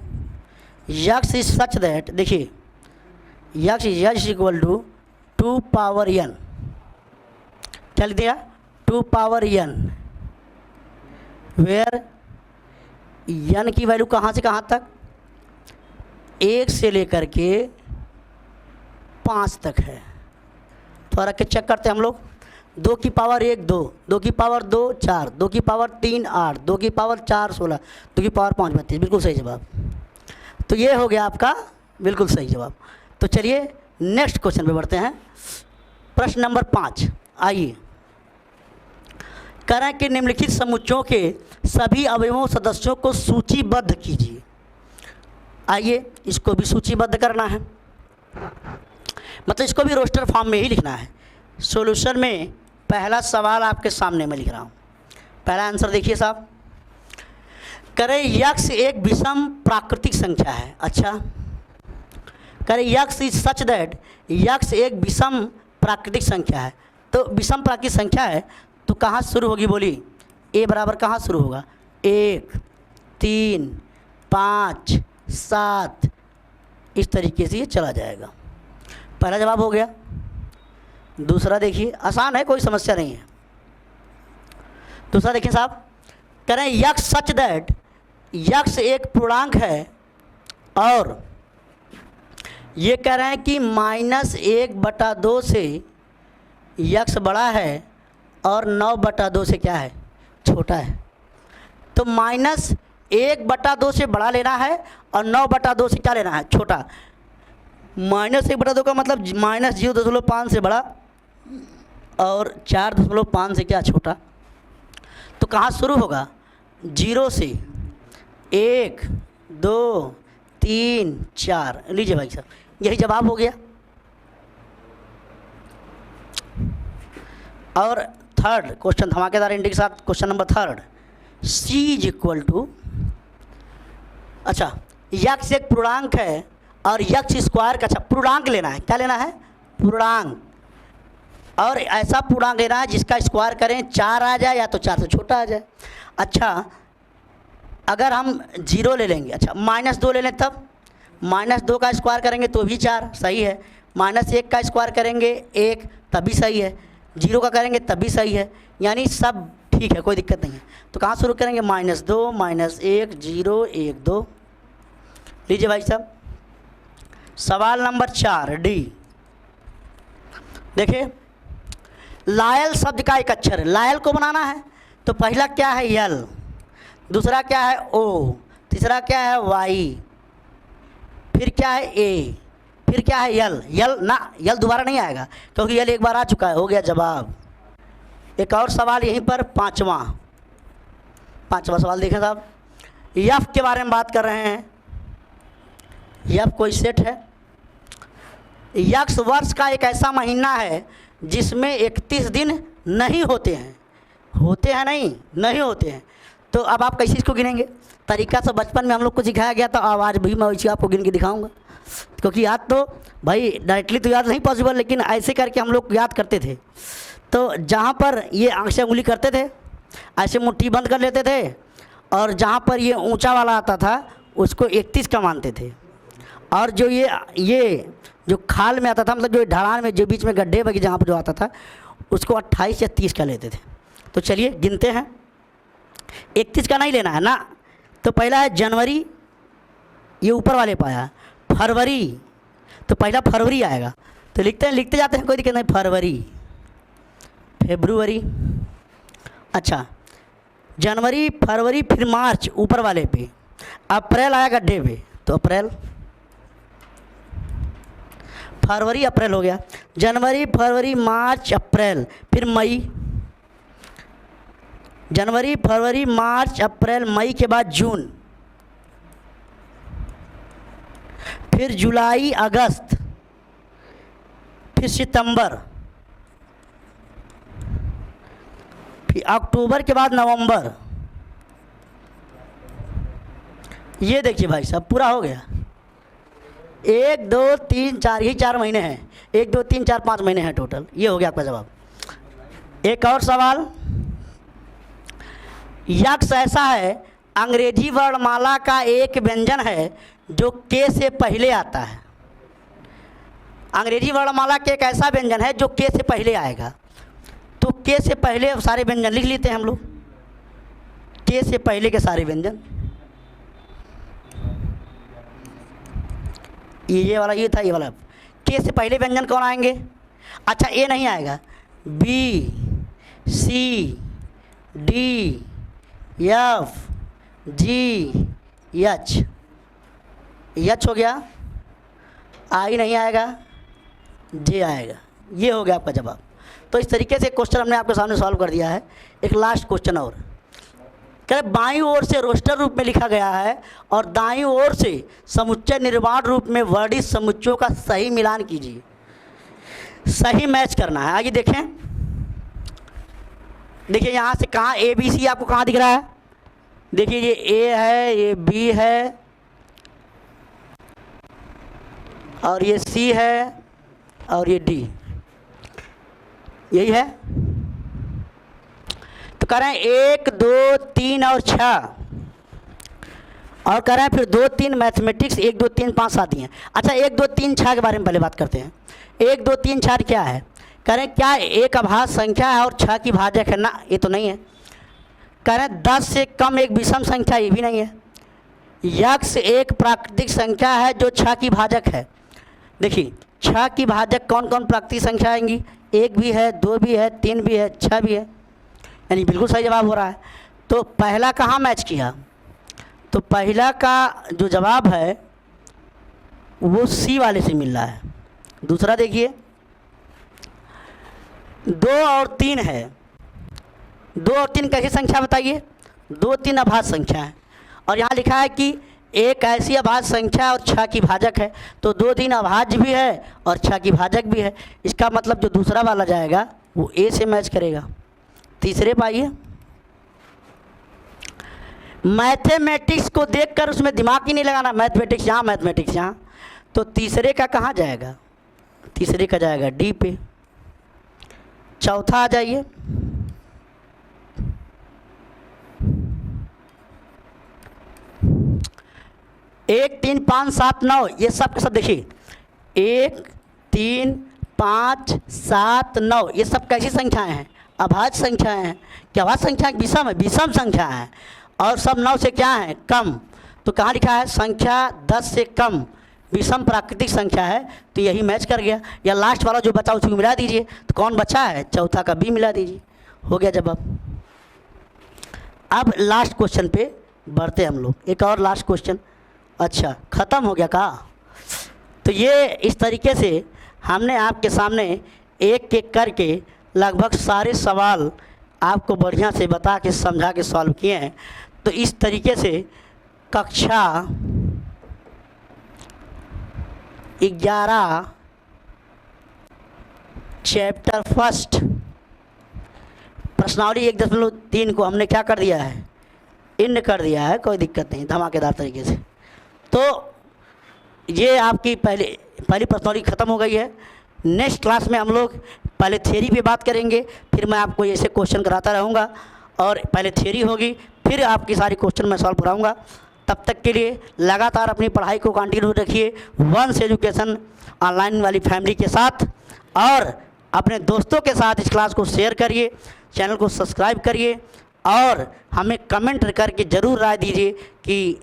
x इज सच दैट, देखिए x is equal to 2 power n, क्या लिख दिया, 2 पावर n, वेयर n की वैल्यू कहाँ से कहाँ तक, 1 से लेकर के 5 तक है। तो रख के चेक करते हैं हम लोग। 2 की पावर 1 2, 2 की पावर 2 4, 2 की पावर 3 8, 2 की पावर 4 16, 2 की पावर 5 32, बिल्कुल सही जवाब। तो ये हो गया आपका बिल्कुल सही जवाब। तो चलिए नेक्स्ट क्वेश्चन पे बढ़ते हैं। प्रश्न नंबर 5, आइए। कह रहे हैं कि निम्नलिखित समुच्चयों के सभी अवयवों सदस्यों को सूचीबद्ध कीजिए। आइए इसको भी सूचीबद्ध करना है, मतलब इसको भी रोस्टर फॉर्म में ही लिखना है। सॉल्यूशन में पहला सवाल आपके सामने मैं लिख रहा हूँ। पहला आंसर देखिए साहब, करे यक्स एक विषम प्राकृतिक संख्या है। अच्छा, करे x is such that, x एक विषम प्राकृतिक संख्या है। तो विषम प्राकृतिक संख्या है तो कहाँ शुरू होगी बोली, ए बराबर कहाँ शुरू होगा, 1 3 5 7 इस तरीके से ये चला जाएगा। पहला जवाब हो गया। दूसरा देखिए, आसान है, कोई समस्या नहीं है। दूसरा देखिए साहब, कह रहे हैं यक्स सच दैट, यक्स एक पूर्णांक है और ये कह रहे हैं कि -1/2 से यक्स बड़ा है और 9/2 से क्या है, छोटा है। तो -1/2 से बड़ा लेना है और 9/2 से क्या लेना है, छोटा। -1/2 का मतलब -0.5 से बड़ा और 4.5 से क्या, छोटा। तो कहाँ शुरू होगा, 0 से 1 2 3 4। लीजिए भाई साहब, यही जवाब हो गया। और थर्ड क्वेश्चन धमाकेदार एंडिंग के साथ, question number 3, C is equal to, अच्छा यक्स एक पूर्णांक है और यक्स स्क्वायर का, अच्छा पूर्णांक लेना है, क्या लेना है, पूर्णांक। और ऐसा पूर्णांक लेना है जिसका स्क्वायर करें 4 आ जाए या तो 4 से छोटा आ जाए। अच्छा, अगर हम 0 ले लेंगे, अच्छा -2 ले लें तब, -2 का स्क्वायर करेंगे तो भी 4, सही है। -1 का स्क्वायर करेंगे 1 तब भी सही है। 0 का करेंगे तब भी सही है, यानी सब ठीक है, कोई दिक्कत नहीं है। तो कहाँ शुरू करेंगे, -2 -1 0 1 2। लीजिए भाई साहब, सवाल नंबर 4 डी। देखिए, लायल शब्द का एक अक्षर है, लायल को बनाना है तो पहला क्या है, यल, दूसरा क्या है, ओ, तीसरा क्या है, वाई, फिर क्या है, ए, फिर क्या है, यल। यल ना, यल दोबारा नहीं आएगा क्योंकि यल एक बार आ चुका है, हो गया जवाब। एक और सवाल यहीं पर, पांचवा सवाल देखें साहब, यफ के बारे में बात कर रहे हैं। यफ कोई सेट है, यक्स वर्ष का एक ऐसा महीना है जिसमें 31 दिन नहीं होते हैं, होते हैं नहीं होते हैं। तो अब आप कैसे इसको गिनेंगे, तरीका से बचपन में हम लोग को सिखाया गया था, आज भी मैं वैसे आपको गिन के दिखाऊंगा, क्योंकि याद तो भाई डायरेक्टली तो याद नहीं पॉसिबल, लेकिन ऐसे करके हम लोग याद करते थे। तो जहाँ पर ये आँख से उंगली करते थे, ऐसे मुट्ठी बंद कर लेते थे, और जहाँ पर ये ऊंचा वाला आता था उसको 31 का मानते थे, और जो ये जो खाल में आता था, मतलब जो ढलान में जो बीच में गड्ढे बगे जहाँ पर जो आता था, उसको 28 या 30 का लेते थे। तो चलिए गिनते हैं, 31 का नहीं लेना है ना। तो पहला है जनवरी, ये ऊपर वाले पाया, फरवरी, तो पहला फरवरी आएगा, तो लिखते जाते हैं, कोई दिक्कत नहीं। फरवरी, फेब्रुवरी, अच्छा जनवरी फरवरी, फिर मार्च ऊपर वाले पे, अप्रैल आया गड्ढे पे, तो अप्रैल, फरवरी अप्रैल हो गया, जनवरी फरवरी मार्च अप्रैल, फिर मई, जनवरी फरवरी मार्च अप्रैल मई के बाद जून, फिर जुलाई अगस्त, फिर सितंबर, फिर अक्टूबर के बाद नवंबर। ये देखिए भाई साहब, पूरा हो गया। 1 2 3 4, यही 4 महीने हैं, 1 2 3 4 5 महीने हैं टोटल। ये हो गया आपका जवाब। एक और सवाल, यक्स ऐसा है, अंग्रेजी वर्णमाला का एक व्यंजन है जो के से पहले आता है। अंग्रेजी वर्णमाला के एक ऐसा व्यंजन है जो के से पहले आएगा। तो के से पहले सारे व्यंजन लिख लेते हैं हम लोग, के से पहले के सारे व्यंजन। ये वाला, ये था ये वाला। के से पहले व्यंजन कौन आएंगे, अच्छा ए नहीं आएगा, B C D F G H, H हो गया, आई नहीं आएगा, जे आएगा। ये हो गया आपका जवाब। तो इस तरीके से क्वेश्चन हमने आपके सामने सॉल्व कर दिया है। एक लास्ट क्वेश्चन और, कह बाईं ओर से रोस्टर रूप में लिखा गया है और दाईं ओर से समुच्चय निर्माण रूप में वर्णित समुच्चयों का सही मिलान कीजिए, सही मैच करना है। आइए देखें, देखिए यहाँ से कहाँ ए बी सी आपको कहाँ दिख रहा है? देखिए ये ए है, ये बी है और ये सी है और ये डी, यही है। तो कह रहे हैं 1 2 3 और 6, और कह रहे हैं फिर 2 3 मैथमेटिक्स 1 2 3 5 7 हैं। अच्छा 1 2 3 6 के बारे में पहले बात करते हैं। 1 2 3 4 क्या है? कह रहे हैं क्या एक अभाज्य संख्या है और 6 की भाजक है? ना, ये तो नहीं है। कह रहे हैं 10 से कम एक विषम संख्या, ये भी नहीं है। यक्ष एक प्राकृतिक संख्या है जो 6 की भाजक है। देखिए 6 की भाजक कौन कौन प्राकृतिक संख्या आएंगी? 1 भी है, 2 भी है, 3 भी है, 6 भी है, यानी बिल्कुल सही जवाब हो रहा है। तो पहला कहाँ मैच किया? तो पहला का जो जवाब है वो सी वाले से मिल रहा है। दूसरा देखिए 2 और 3 है। 2 और 3 कैसी संख्या बताइए? 2 3 अभाज्य संख्या है, और यहाँ लिखा है कि एक ऐसी अभाज्य संख्या और 6 की भाजक है। तो 2 3 अभाज्य भी है और 6 की भाजक भी है। इसका मतलब जो दूसरा वाला जाएगा वो ए से मैच करेगा। तीसरे पाइए, मैथमेटिक्स को देखकर उसमें दिमाग ही नहीं लगाना, मैथमेटिक्स यहाँ, मैथमेटिक्स यहाँ। तो तीसरे का कहाँ जाएगा? तीसरे का जाएगा डी पे। चौथा आ जाइए, एक 3 5 7 9, ये सब के सब देखिए 1 3 5 7 9, ये सब कैसी संख्याएं हैं? अभाज्य संख्याएं हैं। क्या अभाज्य संख्या विषम है? विषम संख्या है, और सब 9 से क्या है? कम। तो कहाँ लिखा है? संख्या 10 से कम विषम प्राकृतिक संख्या है, तो यही मैच कर गया। या लास्ट वाला जो बचा उसको मिला दीजिए, तो कौन बचा है? चौथा का बी मिला दीजिए, हो गया जवाब। अब लास्ट क्वेश्चन पे बढ़ते हम लोग, एक और लास्ट क्वेश्चन। अच्छा ख़त्म हो गया का? तो ये इस तरीके से हमने आपके सामने एक एक करके लगभग सारे सवाल आपको बढ़िया से बता के समझा के सॉल्व किए हैं। तो इस तरीके से कक्षा 11 चैप्टर फर्स्ट प्रश्नावली 1.3 को हमने क्या कर दिया है? इन कर दिया है, कोई दिक्कत नहीं, धमाकेदार तरीके से। तो ये आपकी पहली प्रश्नावली ख़त्म हो गई है। नेक्स्ट क्लास में हम लोग पहले थ्योरी पे बात करेंगे, फिर मैं आपको ऐसे क्वेश्चन कराता रहूँगा, और पहले थ्योरी होगी फिर आपकी सारी क्वेश्चन मैं सॉल्व कराऊँगा। तब तक के लिए लगातार अपनी पढ़ाई को कंटिन्यू रखिए वंश एजुकेशन ऑनलाइन वाली फैमिली के साथ, और अपने दोस्तों के साथ इस क्लास को शेयर करिए, चैनल को सब्सक्राइब करिए, और हमें कमेंट करके ज़रूर राय दीजिए कि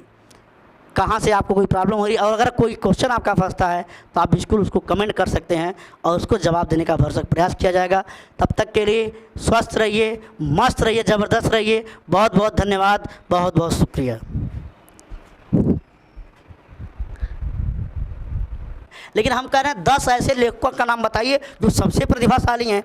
कहाँ से आपको कोई प्रॉब्लम हो रही है, और अगर कोई क्वेश्चन आपका फंसता है तो आप बिल्कुल उसको कमेंट कर सकते हैं और उसको जवाब देने का भरसक प्रयास किया जाएगा। तब तक के लिए स्वस्थ रहिए, मस्त रहिए, ज़बरदस्त रहिए। बहुत बहुत धन्यवाद, बहुत बहुत शुक्रिया। लेकिन हम कह रहे हैं 10 ऐसे लेखकों का नाम बताइए जो सबसे प्रतिभाशाली हैं।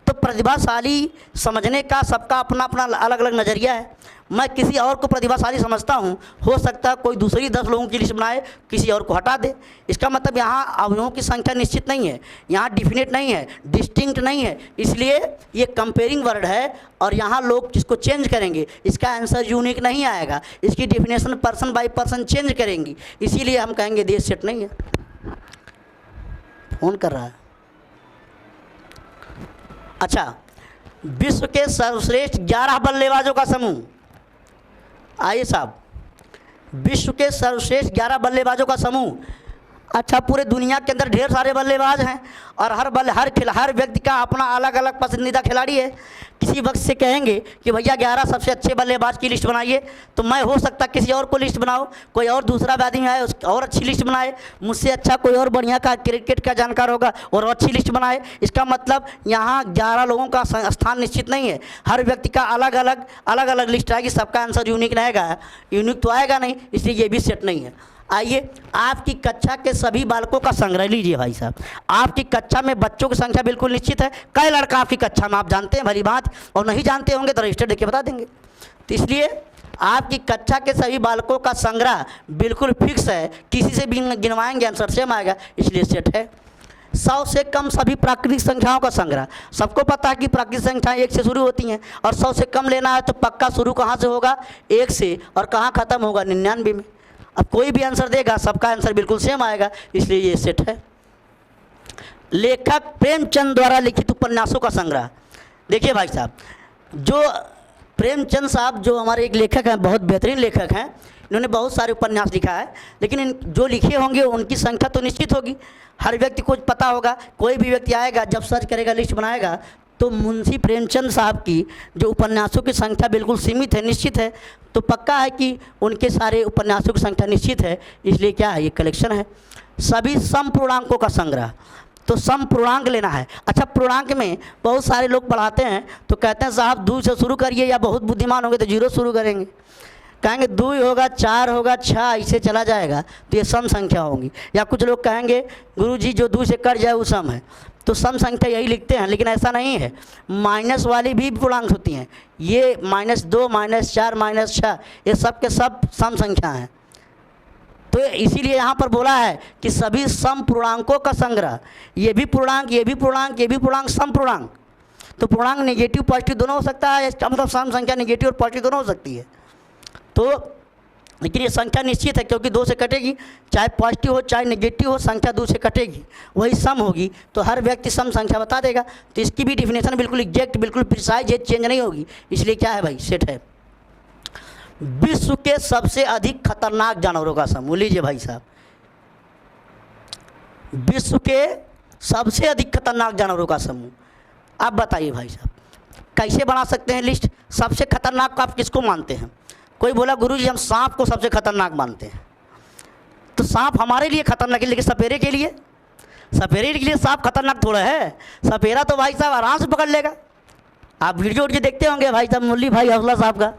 तो प्रतिभाशाली समझने का सबका अपना अपना अलग अलग नज़रिया है। मैं किसी और को प्रतिभाशाली समझता हूँ, हो सकता है कोई दूसरी 10 लोगों की लिस्ट बनाए, किसी और को हटा दे। इसका मतलब यहाँ अवयवों की संख्या निश्चित नहीं है, यहाँ डिफिनिट नहीं है, डिस्टिंक्ट नहीं है, इसलिए ये कंपेयरिंग वर्ड है, और यहाँ लोग जिसको चेंज करेंगे इसका आंसर यूनिक नहीं आएगा, इसकी definition person by person change करेंगी, इसीलिए हम कहेंगे देश सेट नहीं है। फोन कर रहा है। अच्छा, विश्व के सर्वश्रेष्ठ 11 बल्लेबाजों का समूह, आइए साहब, विश्व के सर्वश्रेष्ठ 11 बल्लेबाजों का समूह। अच्छा, पूरे दुनिया के अंदर ढेर सारे बल्लेबाज हैं, और हर व्यक्ति का अपना अलग अलग पसंदीदा खिलाड़ी है। किसी वक्त से कहेंगे कि भैया 11 सबसे अच्छे बल्लेबाज की लिस्ट बनाइए, तो मैं हो सकता किसी और को लिस्ट बनाऊं, कोई और दूसरा आदमी आए और अच्छी लिस्ट बनाए, मुझसे अच्छा कोई और बढ़िया का क्रिकेट का जानकार होगा और अच्छी लिस्ट बनाए। इसका मतलब यहाँ 11 लोगों का स्थान निश्चित नहीं है, हर व्यक्ति का अलग अलग लिस्ट आएगी, सबका आंसर यूनिक रहेगा, यूनिक तो आएगा नहीं, इसलिए ये भी सेट नहीं है। आइए, आपकी कक्षा के सभी बालकों का संग्रह लीजिए भाई साहब। आपकी कक्षा में बच्चों की संख्या बिल्कुल निश्चित है। कई लड़का आपकी कक्षा में आप जानते हैं भली बात, और नहीं जानते होंगे तो रजिस्टर देके बता देंगे। तो इसलिए आपकी कक्षा के सभी बालकों का संग्रह बिल्कुल फिक्स है, किसी से भी गिनवाएंगे आंसर सेम आएगा, इसलिए सेट है। 100 से कम सभी प्राकृतिक संख्याओं का संग्रह। सबको पता है कि प्राकृतिक संख्याएं 1 से शुरू होती हैं और 100 से कम लेना है तो पक्का शुरू कहाँ से होगा, 1 से, और कहाँ ख़त्म होगा, 99 में। अब कोई भी आंसर देगा सबका आंसर बिल्कुल सेम आएगा, इसलिए ये सेट है। लेखक प्रेमचंद द्वारा लिखित उपन्यासों का संग्रह। देखिए भाई साहब, जो प्रेमचंद साहब जो हमारे एक लेखक हैं, बहुत बेहतरीन लेखक हैं, इन्होंने बहुत सारे उपन्यास लिखा है, लेकिन इन जो लिखे होंगे उनकी संख्या तो निश्चित होगी, हर व्यक्ति को पता होगा। कोई भी व्यक्ति आएगा जब सर्च करेगा, लिस्ट बनाएगा, तो मुंशी प्रेमचंद साहब की जो उपन्यासों की संख्या बिल्कुल सीमित है, निश्चित है, तो पक्का है कि उनके सारे उपन्यासों की संख्या निश्चित है, इसलिए क्या है, ये कलेक्शन है। सभी समपूर्णांकों का संग्रह, तो समपूर्णांक लेना है। अच्छा, पूर्णांक में बहुत सारे लोग पढ़ाते हैं तो कहते हैं साहब 2 से शुरू करिए, या बहुत बुद्धिमान होंगे तो 0 शुरू करेंगे, कहेंगे 2 होगा, 4 होगा, 6 ऐसे चला जाएगा तो ये सम संख्या होंगी। या कुछ लोग कहेंगे गुरुजी जो 2 से कट जाए वो सम है, तो सम संख्या यही लिखते हैं, लेकिन ऐसा नहीं है। माइनस वाली भी पूर्णांक होती हैं, ये -2, -4, -6, ये सब के सब सम संख्या हैं। तो इसीलिए यहाँ पर बोला है कि सभी सम पूर्णांकों का संग्रह, ये भी पूर्णांक, ये भी पूर्णांक, ये भी पूर्णांक, सम पूर्णांक। तो पूर्णांक नेगेटिव पॉजिटिव दोनों हो सकता है, मतलब सम संख्या नेगेटिव और पॉजिटिव दोनों हो सकती है। तो लेकिन ये संख्या निश्चित है, क्योंकि 2 से कटेगी, चाहे पॉजिटिव हो चाहे नेगेटिव हो, संख्या 2 से कटेगी, वही सम होगी, तो हर व्यक्ति सम संख्या बता देगा। तो इसकी भी डिफिनेशन बिल्कुल एग्जैक्ट, बिल्कुल प्रिसाइज है, चेंज नहीं होगी, इसलिए क्या है भाई, सेट है। विश्व के सबसे अधिक खतरनाक जानवरों का समूह, लीजिए भाई साहब, विश्व के सबसे अधिक खतरनाक जानवरों का समूह। आप बताइए भाई साहब, कैसे बना सकते हैं लिस्ट? सबसे खतरनाक आप किसको मानते हैं? कोई बोला गुरुजी हम सांप को सबसे खतरनाक मानते हैं, तो सांप हमारे लिए खतरनाक है, लेकिन सपेरे के लिए सांप खतरनाक थोड़ा है। सपेरा तो भाई साहब आराम से पकड़ लेगा। आप वीडियो देखते होंगे भाई साहब, मुरली भाई हौसला साहब का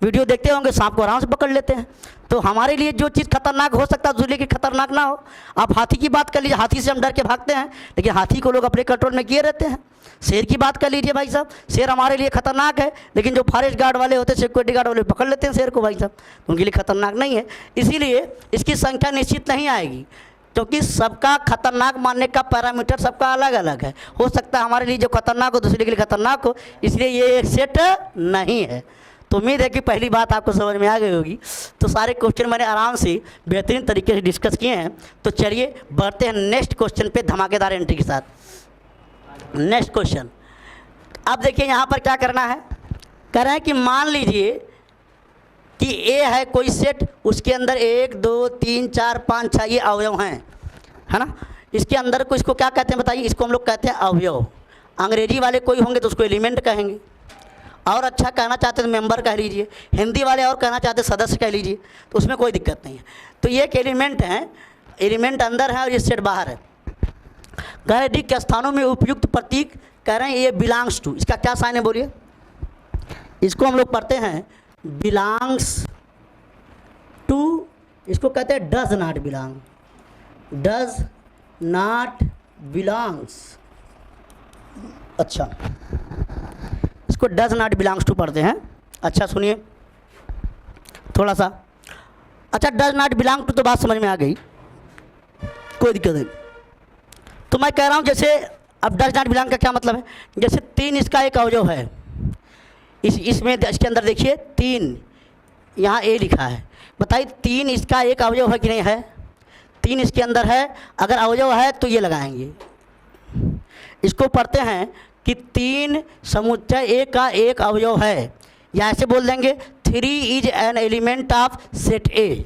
वीडियो देखते होंगे, सांप को आराम से पकड़ लेते हैं। तो हमारे लिए जो चीज़ खतरनाक हो सकता है दूसरे के खतरनाक ना हो। आप हाथी की बात कर लीजिए, हाथी से हम डर के भागते हैं, लेकिन हाथी को लोग अपने कंट्रोल में किए रहते हैं। शेर की बात कर लीजिए भाई साहब, शेर हमारे लिए खतरनाक है, लेकिन जो फॉरेस्ट गार्ड वाले होते हैं, सिक्योरिटी गार्ड वाले पकड़ लेते हैं शेर को भाई साहब, उनके लिए खतरनाक नहीं है। इसीलिए इसकी संख्या निश्चित नहीं आएगी, क्योंकि सबका खतरनाक मानने का पैरामीटर सबका अलग अलग है। हो सकता है हमारे लिए जो खतरनाक हो दूसरे के लिए खतरनाक हो, इसलिए ये एक सेट नहीं है। तो उम्मीद है कि पहली बात आपको समझ में आ गई होगी। तो सारे क्वेश्चन मैंने आराम से बेहतरीन तरीके से डिस्कस किए हैं। तो चलिए बढ़ते हैं नेक्स्ट क्वेश्चन पे धमाकेदार एंट्री के साथ। नेक्स्ट क्वेश्चन, अब देखिए यहाँ पर क्या करना है, कह रहे हैं कि मान लीजिए कि ए है कोई सेट, उसके अंदर 1 2 3 4 5 6 ये अवयव हैं, है ना। इसके अंदर को इसको क्या कहते हैं बताइए? इसको हम लोग कहते हैं अवयव। अंग्रेजी वाले कोई होंगे तो उसको एलिमेंट कहेंगे, और अच्छा कहना चाहते तो मेंबर कह लीजिए, हिंदी वाले और कहना चाहते सदस्य कह लीजिए, तो उसमें कोई दिक्कत नहीं है। तो ये एक एलिमेंट है, एलिमेंट अंदर है और ये सेट बाहर है। कह रहे डी के स्थानों में उपयुक्त प्रतीक, कह रहे हैं ये बिलोंग्स टू, इसका क्या साइन है बोलिए? इसको हम लोग पढ़ते हैं बिलोंग्स टू, इसको कहते हैं does not belong, does not belongs. अच्छा, इसको डज नॉट बिलोंग्स टू पढ़ते हैं। अच्छा सुनिए थोड़ा सा, अच्छा डज नॉट बिलोंग टू तो बात समझ में आ गई, कोई दिक्कत नहीं। तो मैं कह रहा हूँ जैसे अब डज नॉट बिलोंग का क्या मतलब है? जैसे 3 इसका एक अवयव है, इसमें इसके अंदर देखिए 3 यहाँ ए लिखा है, बताइए 3 इसका एक अवयव है कि नहीं है? 3 इसके अंदर है, अगर अवयव है तो ये लगाएंगे। इसको पढ़ते हैं कि 3 समुच्चय ए का एक अवयव है, या ऐसे बोल देंगे 3 is an element of set ए,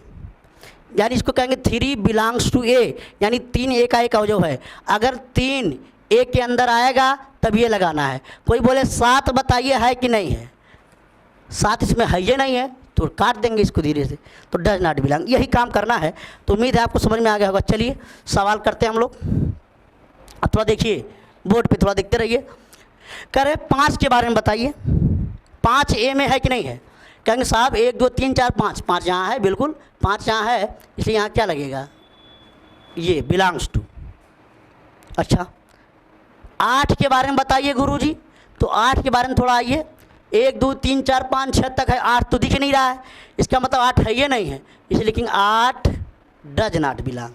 यानी इसको कहेंगे 3 बिलोंग्स टू ए, यानी 3 ए का एक अवयव है। अगर 3 ए के अंदर आएगा तब ये लगाना है। कोई बोले 7 बताइए है कि नहीं है? 7 इसमें है ये नहीं है, तो काट देंगे इसको धीरे से, तो डज नॉट बिलोंग, यही काम करना है। तो उम्मीद है आपको समझ में आ गया होगा। चलिए सवाल करते हैं हम लोग। अब थोड़ा देखिए बोर्ड पे, थोड़ा देखते रहिए। कह रहे 5 के बारे में बताइए, 5 ए में है कि नहीं है? कहेंगे साहब 1 2 3 4 5, 5 यहाँ है, बिल्कुल 5 यहाँ है, इसलिए यहाँ क्या लगेगा? ये बिलोंग्स टू। अच्छा 8 के बारे में बताइए गुरुजी, तो 8 के बारे में थोड़ा आइए। 1 2 3 4 5 6 तक है, 8 तो दिख नहीं रहा है, इसका मतलब 8 है ये नहीं है, इसलिए लिखेंगे 8 डज नॉट बिलोंग।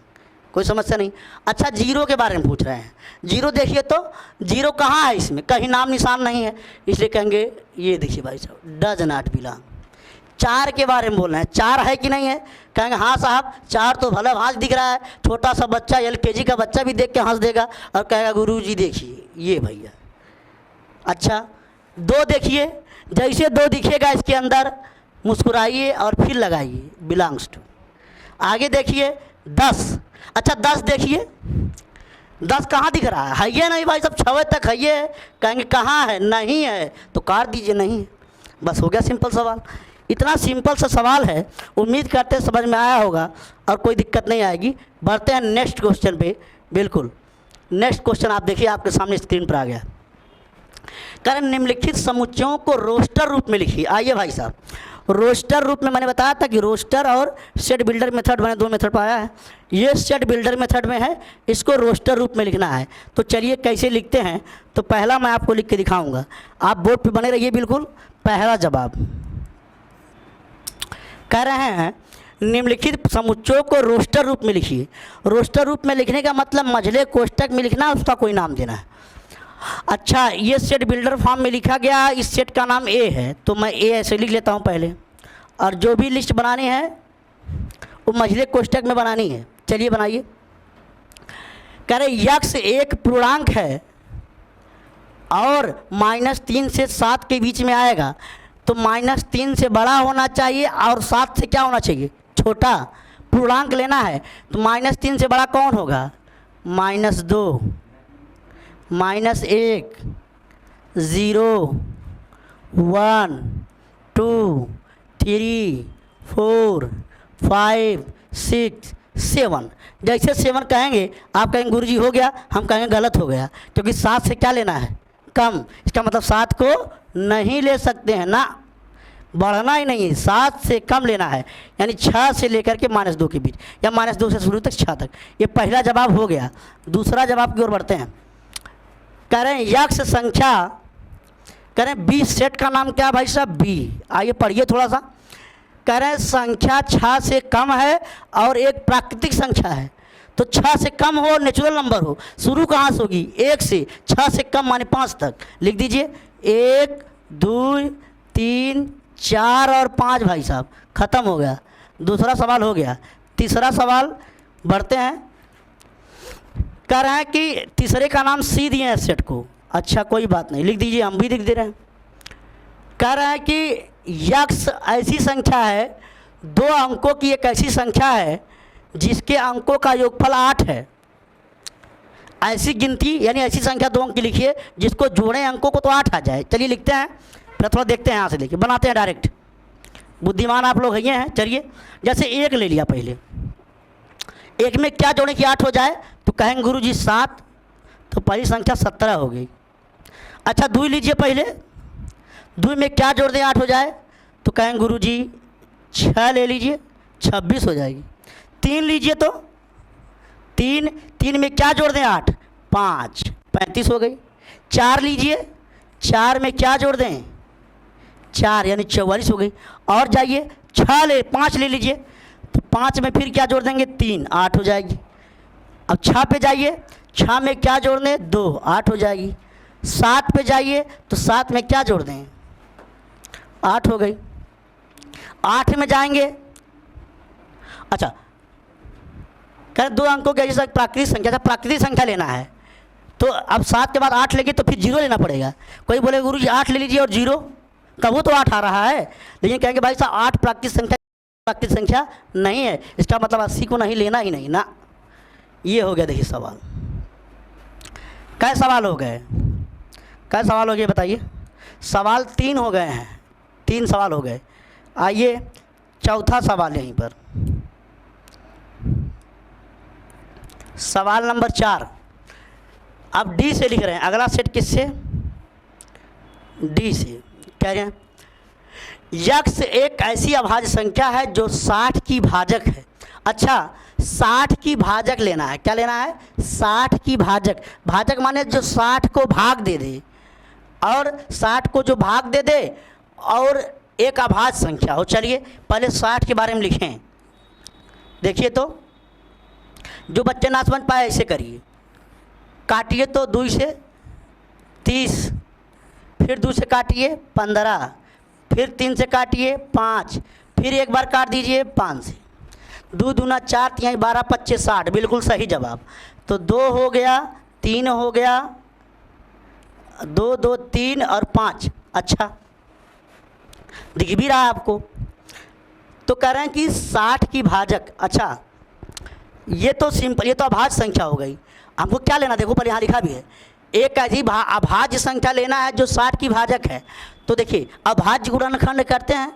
कोई समस्या नहीं। अच्छा, जीरो के बारे में पूछ रहे हैं। जीरो देखिए तो जीरो कहाँ है, इसमें कहीं नाम निशान नहीं है, इसलिए कहेंगे ये देखिए भाई साहब डज नॉट बिलोंग। चार के बारे में बोल रहे हैं, चार है कि नहीं है, कहेंगे हाँ साहब चार तो भला भांज दिख रहा है, छोटा सा बच्चा LKG का बच्चा भी देख के हंस देगा और कहेगा गुरुजी देखिए ये भैया। अच्छा, दो देखिए, जैसे दो दिखेगा इसके अंदर मुस्कुराइए और फिर लगाइए बिलोंग्स टू। आगे देखिए 10। अच्छा 10 देखिए, 10 कहाँ दिख रहा है ये नहीं भाई, सब 6 तक है ये, कहेंगे कहाँ है, नहीं है तो काट दीजिए नहीं है। बस हो गया सिंपल सवाल। इतना सिंपल सा सवाल है, उम्मीद करते हैं समझ में आया होगा और कोई दिक्कत नहीं आएगी। बढ़ते हैं नेक्स्ट क्वेश्चन पे। बिल्कुल नेक्स्ट क्वेश्चन आप देखिए, आपके सामने स्क्रीन पर आ गया। कारण निम्नलिखित समुच्चयों को रोस्टर रूप में लिखिए। आइए भाई साहब, रोस्टर रूप में मैंने बताया था कि रोस्टर और सेट बिल्डर मेथड, मैंने 2 मेथड पाया है। ये सेट बिल्डर मेथड में है, इसको रोस्टर रूप में लिखना है। तो चलिए कैसे लिखते हैं, तो पहला मैं आपको लिख के दिखाऊंगा, आप बोर्ड पे बने रहिए। बिल्कुल पहला जवाब कह रहे हैं निम्नलिखित समुच्चयों को रोस्टर रूप में लिखिए। रोस्टर रूप में लिखने का मतलब मझले कोष्टक में लिखना, उसका कोई नाम देना है। अच्छा, ये सेट बिल्डर फॉर्म में लिखा गया, इस सेट का नाम ए है, तो मैं ए ऐसे लिख लेता हूँ पहले, और जो भी लिस्ट बनानी है वो मझले कोष्टक में बनानी है। चलिए बनाइए। कह रहे यक्ष एक पूर्णांक है और -3 से 7 के बीच में आएगा, तो -3 से बड़ा होना चाहिए और 7 से क्या होना चाहिए, छोटा। पूर्णांक लेना है तो -3 से बड़ा कौन होगा, -2, -1, 0, 1, 2, 3, 4, 5, 6, 7। जैसे 7 कहेंगे आप कहेंगे गुरुजी हो गया, हम कहेंगे गलत हो गया, क्योंकि 7 से क्या लेना है, कम। इसका मतलब 7 को नहीं ले सकते हैं ना, बढ़ना ही नहीं है, 7 से कम लेना है, यानी 6 से लेकर के -2 के बीच, या -2 से शुरू तक 6 तक। ये पहला जवाब हो गया। दूसरा जवाब की ओर बढ़ते हैं। कह रहे हैं यक्ष संख्या, कह रहे हैं बी सेट का नाम क्या भाई साहब, बी। आइए पढ़िए थोड़ा सा। कह रहे हैं संख्या 6 से कम है और एक प्राकृतिक संख्या है, तो 6 से कम हो, नेचुरल नंबर हो, शुरू कहाँ से होगी, 1 से। 6 से कम माने 5 तक, लिख दीजिए 1, 2, 3, 4 और 5 भाई साहब, ख़त्म हो गया। दूसरा सवाल हो गया। तीसरा सवाल बढ़ते हैं। कह रहे हैं कि तीसरे का नाम सी दिए हैं सेट को। अच्छा कोई बात नहीं, लिख दीजिए, हम भी लिख दे रहे हैं। कह रहे हैं कि यक्ष ऐसी संख्या है, 2 अंकों की एक ऐसी संख्या है जिसके अंकों का योगफल 8 है। ऐसी गिनती यानी ऐसी संख्या 2 अंक की लिखिए जिसको जोड़ें अंकों को तो 8 आ जाए। चलिए लिखते हैं, फिर थोड़ा देखते हैं, यहाँ से लेके बनाते हैं डायरेक्ट। बुद्धिमान आप लोग हैं। चलिए जैसे 1 ले लिया, पहले 1 में क्या जोड़ें कि 8 हो जाए, तो कहेंगे गुरुजी 7, तो पहली संख्या 17 हो गई। अच्छा 2 लीजिए, पहले 2 में क्या जोड़ दें 8 हो जाए, तो कहेंगे गुरुजी 6 ले लीजिए, 26 हो जाएगी। 3 लीजिए, तो 3 में क्या जोड़ दें 8, 5, 35 हो गई। 4 लीजिए, 4 में क्या जोड़ दें 4, यानी 44 हो गई। और जाइए 5 ले लीजिए, तो 5 में फिर क्या जोड़ देंगे 3, 8 हो जाएगी। अब 6 पे जाइए, 6 में क्या जोड़ दें 2, 8 हो जाएगी। 7 पे जाइए, तो 7 में क्या जोड़ दें 8 हो गई। 8 में जाएंगे, अच्छा कह 2 अंकों के जैसा प्राकृतिक संख्या, प्राकृतिक संख्या लेना है, तो अब 7 के बाद 8 लेंगे तो फिर 0 लेना पड़ेगा। कोई बोले गुरुजी 8 ले लीजिए और 0, कब तो 8 आ रहा है, लेकिन कहेंगे भाई साहब 8 प्राकृतिक संख्या नहीं है, इसका मतलब 80 को नहीं लेना ही नहीं ना। ये हो गया देखिए सवाल। कै सवाल हो गए, कै सवाल हो गए बताइए। सवाल 3 हो गए हैं, 3 सवाल हो गए। आइए चौथा सवाल यहीं पर, सवाल नंबर 4। अब डी से लिख रहे हैं, अगला सेट किससे, डी से। कह रहे हैं यक्ष एक ऐसी अभाज्य संख्या है जो 60 की भाजक है। अच्छा 60 की भाजक लेना है, क्या लेना है 60 की भाजक। भाजक माने जो 60 को भाग दे दे, और 60 को जो भाग दे दे और एक अभाज्य संख्या हो। चलिए पहले 60 के बारे में लिखें। देखिए तो जो बच्चे ना समझ पाए ऐसे करिए, काटिए तो 2 से 30, फिर 2 से काटिए 15, फिर 3 से काटिए 5, फिर एक बार काट दीजिए 5 से। 2 दूना 4, 3 12, 25 60, बिल्कुल सही जवाब। तो 2 हो गया, 3 हो गया, 2 2 3 और 5। अच्छा, दिख भी रहा है आपको। तो कह रहे हैं कि 60 की भाजक। अच्छा, ये तो सिंपल, ये तो अभाज्य संख्या हो गई। हमको क्या लेना, देखो पर यहाँ लिखा भी है, एक ऐसी अभाज्य संख्या लेना है जो 60 की भाजक है। तो देखिए, अभाज्य गुणनखंड करते हैं,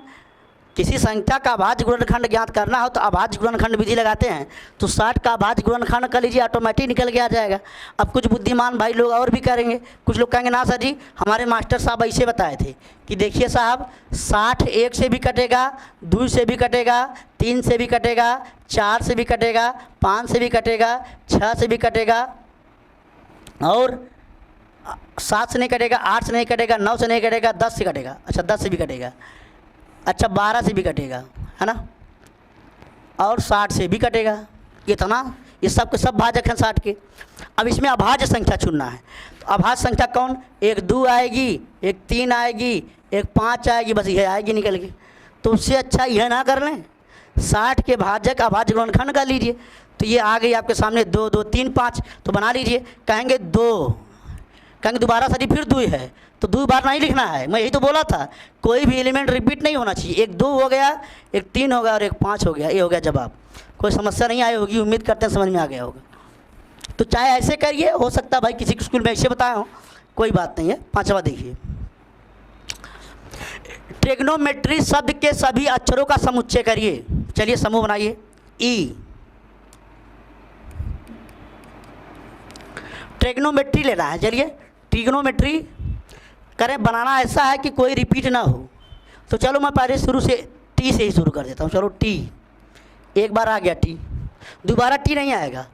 किसी संख्या का अभाज्य गुणनखंड ज्ञात करना हो तो अभाज्य गुणनखंड विधि लगाते हैं। तो 60 का अभाज्य गुणनखंड कर लीजिए, ऑटोमेटिक निकल के आ जाएगा। अब कुछ बुद्धिमान भाई लोग और भी करेंगे, कुछ लोग कहेंगे ना सर जी हमारे मास्टर साहब ऐसे बताए थे कि देखिए साहब 60 1 से भी कटेगा, 2 से भी कटेगा, 3 से भी कटेगा, 4 से भी कटेगा, 5 से भी कटेगा, 6 से भी कटेगा, और 7 से नहीं कटेगा, 8 से नहीं कटेगा, 9 से नहीं कटेगा, 10 से कटेगा। अच्छा, 10 से भी कटेगा, अच्छा 12 से भी कटेगा, है ना, और 60 से भी कटेगा। इतना, ये सब के सब भाजक हैं 60 के। अब इसमें अभाज्य संख्या चुनना है। तो अभाज्य संख्या कौन, एक 2 आएगी, एक 3 आएगी, एक 5 आएगी, बस यह आएगी निकल के। तो उससे अच्छा यह ना कर लें, 60 के भाजक अभाज्य गुणनखंड कर लीजिए। तो ये आ गई आपके सामने 2 2 3 5। तो बना लीजिए, कहेंगे 2, कहेंगे दोबारा सर फिर 2 है, तो 2 बार नहीं लिखना है। मैं यही तो बोला था, कोई भी एलिमेंट रिपीट नहीं होना चाहिए। एक 2 हो गया, एक 3 हो गया और एक 5 हो गया, ये हो गया जवाब। कोई समस्या नहीं आई होगी, उम्मीद करते हैं समझ में आ गया होगा। तो चाहे ऐसे करिए, हो सकता है भाई किसी स्कूल में ऐसे बताया हो, कोई बात नहीं है। 5वां देखिए, ट्रिग्नोमेट्री शब्द के सभी अक्षरों का समुच्चय करिए। चलिए समूह बनाइए। ई, ट्रिग्नोमेट्री लेना है। चलिए ट्रिग्नोमेट्री करें, बनाना ऐसा है कि कोई रिपीट ना हो। तो चलो मैं पहले शुरू से टी से ही शुरू कर देता हूँ। चलो टी, एक बार आ गया टी, दोबारा टी नहीं आएगा।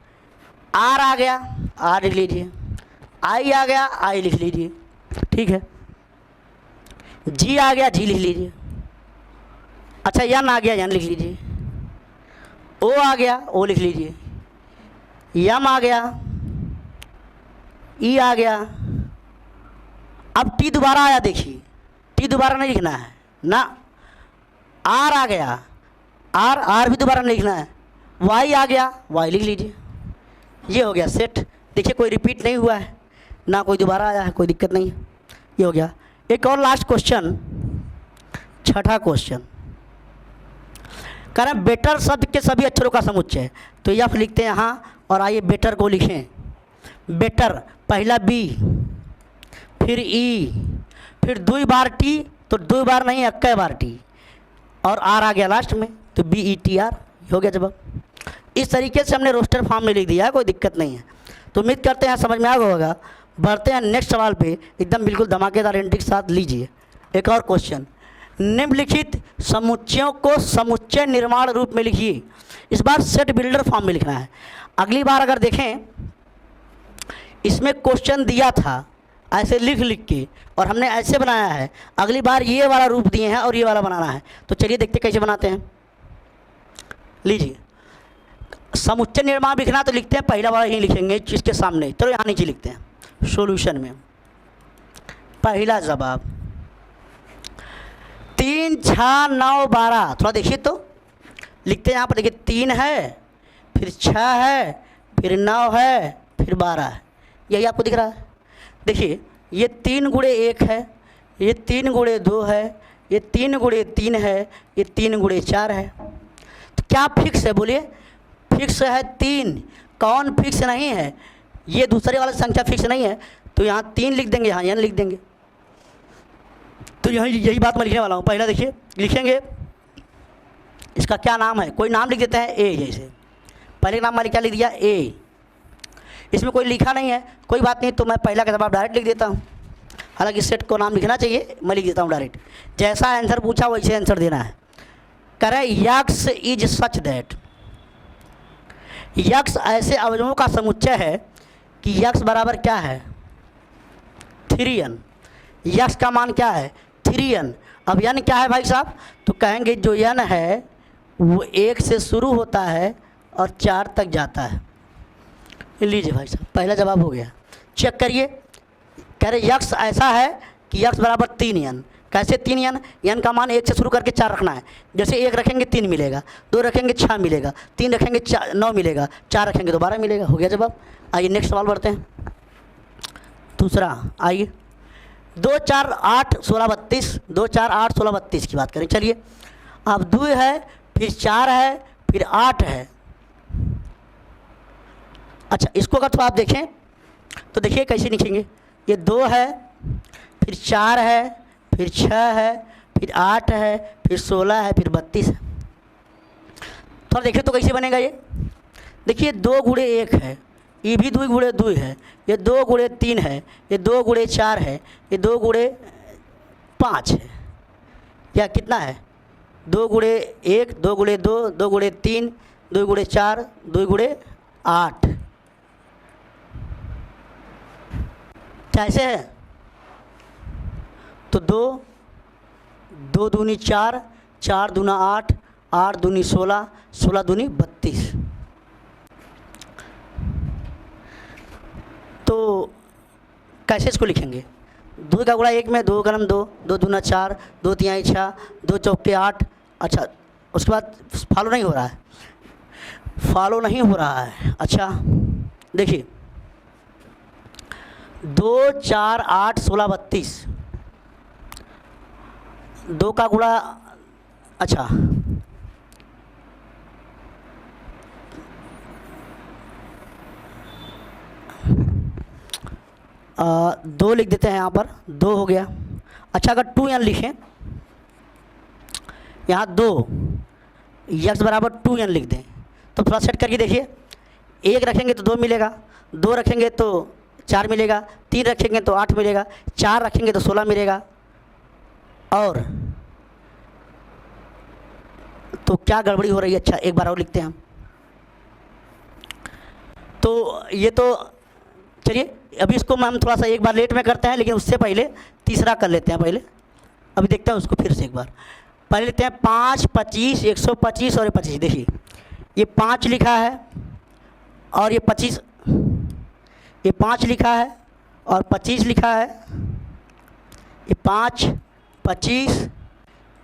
आर आ गया, आर लिख लीजिए। आई आ गया, आई लिख लीजिए, ठीक है। जी आ गया, जी लिख लीजिए। अच्छा, यन आ गया, यन लिख लीजिए। ओ आ गया, ओ लिख लीजिए। यम आ गया, ई आ गया। अब टी दोबारा आया, देखिए टी दोबारा नहीं लिखना है ना। आर आ गया, आर, आर भी दोबारा नहीं लिखना है। वाई आ गया, वाई लिख लीजिए। ये हो गया सेट। देखिए कोई रिपीट नहीं हुआ है ना, कोई दोबारा आया है, कोई दिक्कत नहीं है। ये हो गया। एक और लास्ट क्वेश्चन, 6ठा क्वेश्चन, कह रहे हैं बेटर शब्द के सभी अक्षरों का समुच्चय। तो ये आप लिखते हैं यहाँ, और आइए बेटर को लिखें। बेटर, पहला बी, फिर ई, फिर 2 बार टी, तो 2 बार नहीं, 21 बार टी, और आर आ गया लास्ट में, तो BETR हो गया जवाब। इस तरीके से हमने रोस्टर फॉर्म में लिख दिया है, कोई दिक्कत नहीं है। तो उम्मीद करते हैं समझ में आ गया होगा। बढ़ते हैं नेक्स्ट सवाल पे, एकदम बिल्कुल धमाकेदार एंट्री के साथ। लीजिए एक और क्वेश्चन, निम्नलिखित समुच्चयों को समुच्चय निर्माण रूप में लिखिए। इस बार सेट बिल्डर फॉर्म में लिखना है। अगली बार अगर देखें, इसमें क्वेश्चन दिया था ऐसे लिख लिख के, और हमने ऐसे बनाया है। अगली बार ये वाला रूप दिए हैं और ये वाला बनाना है। तो चलिए देखते कैसे बनाते हैं। लीजिए, समुच्चय निर्माण लिखना तो लिखते हैं, पहला वाला ही लिखेंगे इसके सामने। चलो यहाँ नीचे लिखते हैं सॉल्यूशन में। पहला जवाब 3 6 9 12। थोड़ा देखिए तो लिखते हैं यहाँ पर, देखिए 3 है, फिर 6 है, फिर 9 है, फिर 12 है। यही आपको दिख रहा है। देखिए ये 3 गुणे 1 है, ये 3 गुणे 2 है, ये 3 गुणे 3 है, ये 3 गुणे 4 है। तो क्या फिक्स है, बोलिए? फिक्स है 3। कौन फिक्स नहीं है? ये दूसरे वाला संख्या फिक्स नहीं है। तो यहाँ 3 लिख देंगे, यहाँ लिख देंगे। तो यही बात मैं लिखने वाला हूँ। पहला देखिए लिखेंगे, इसका क्या नाम है, कोई नाम लिख देते हैं ए। जैसे पहले नाम मैंने क्या लिख दिया, ए। इसमें कोई लिखा नहीं है, कोई बात नहीं, तो मैं पहला का जवाब डायरेक्ट लिख देता हूँ। हालांकि सेट को नाम लिखना चाहिए, मैं लिख देता हूँ डायरेक्ट। जैसा आंसर पूछा वैसे आंसर देना है। कह रहे x is such that, x ऐसे अवयवों का समुच्चय है कि यक्स बराबर क्या है, 3n। यक्स का मान क्या है, 3n। अब n क्या है भाई साहब? तो कहेंगे जो n है वो 1 से शुरू होता है और 4 तक जाता है। लीजिए भाई साहब, पहला जवाब हो गया। चेक करिए, कह रहे यक्स ऐसा है कि यक्स बराबर 3n। कैसे 3n? n का मान 1 से शुरू करके 4 रखना है। जैसे 1 रखेंगे 3 मिलेगा, 2 रखेंगे 6 मिलेगा, 3 रखेंगे 9 मिलेगा, 4 रखेंगे तो 12 मिलेगा। हो गया जवाब। आइए नेक्स्ट सवाल बढ़ते हैं। दूसरा आइए, 2 4 8 16 32, 2 4 8 16 32 की बात करें। चलिए, अब 2 है, फिर 4 है, फिर 8 है। अच्छा, इसको अगर तो आप देखें तो देखिए कैसे लिखेंगे। ये 2 है, फिर 4 है, फिर 6 है, फिर 8 है, फिर 16 है, फिर 32 है। थोड़ा देखिए तो कैसे बनेगा ये। देखिए 2 गुणे 1 है, ये भी 2 गुणे 2 है, ये 2 गुणे 3 है, ये 2 गुणे 4 है, ये 2 गुणे 5 है। या कितना है? 2 गुणे 1, 2 गुणे 2, 2 गुणे 3, 2 गुणे 4, 2 गुणे 8। कैसे है? तो 2 2 दूनी 4, 4 दूना 8, 8 दूनी 16, 16 दूनी 32। तो कैसे इसको लिखेंगे? 2 का गुणा 1 में 2 गरम 2, 2 दूना 4, 2 तिहाई 6, 2 चौके 8। अच्छा, उसके बाद फॉलो नहीं हो रहा है, फॉलो नहीं हो रहा है। अच्छा देखिए, 2 4 8 16 32, 2 का गुणा, अच्छा 2 लिख देते हैं यहाँ पर, 2 हो गया। अच्छा, अगर 2n लिखें, यहाँ 2 यक्स बराबर 2n लिख दें तो थोड़ा सेट करके देखिए। 1 रखेंगे तो 2 मिलेगा, 2 रखेंगे तो 4 मिलेगा, 3 रखेंगे तो 8 मिलेगा, 4 रखेंगे तो 16 मिलेगा। और तो क्या गड़बड़ी हो रही है? अच्छा, एक बार और लिखते हैं हम। तो ये तो चलिए, अभी इसको हम थोड़ा सा एक बार लेट में करते हैं, लेकिन उससे पहले तीसरा कर लेते हैं पहले। अभी देखते हैं उसको फिर से एक बार। पहले लेते हैं 5 25 125 और ये 25। देखिए, ये 5 लिखा है और ये 25, ये 5 लिखा है और 25 लिखा है। ये 5 25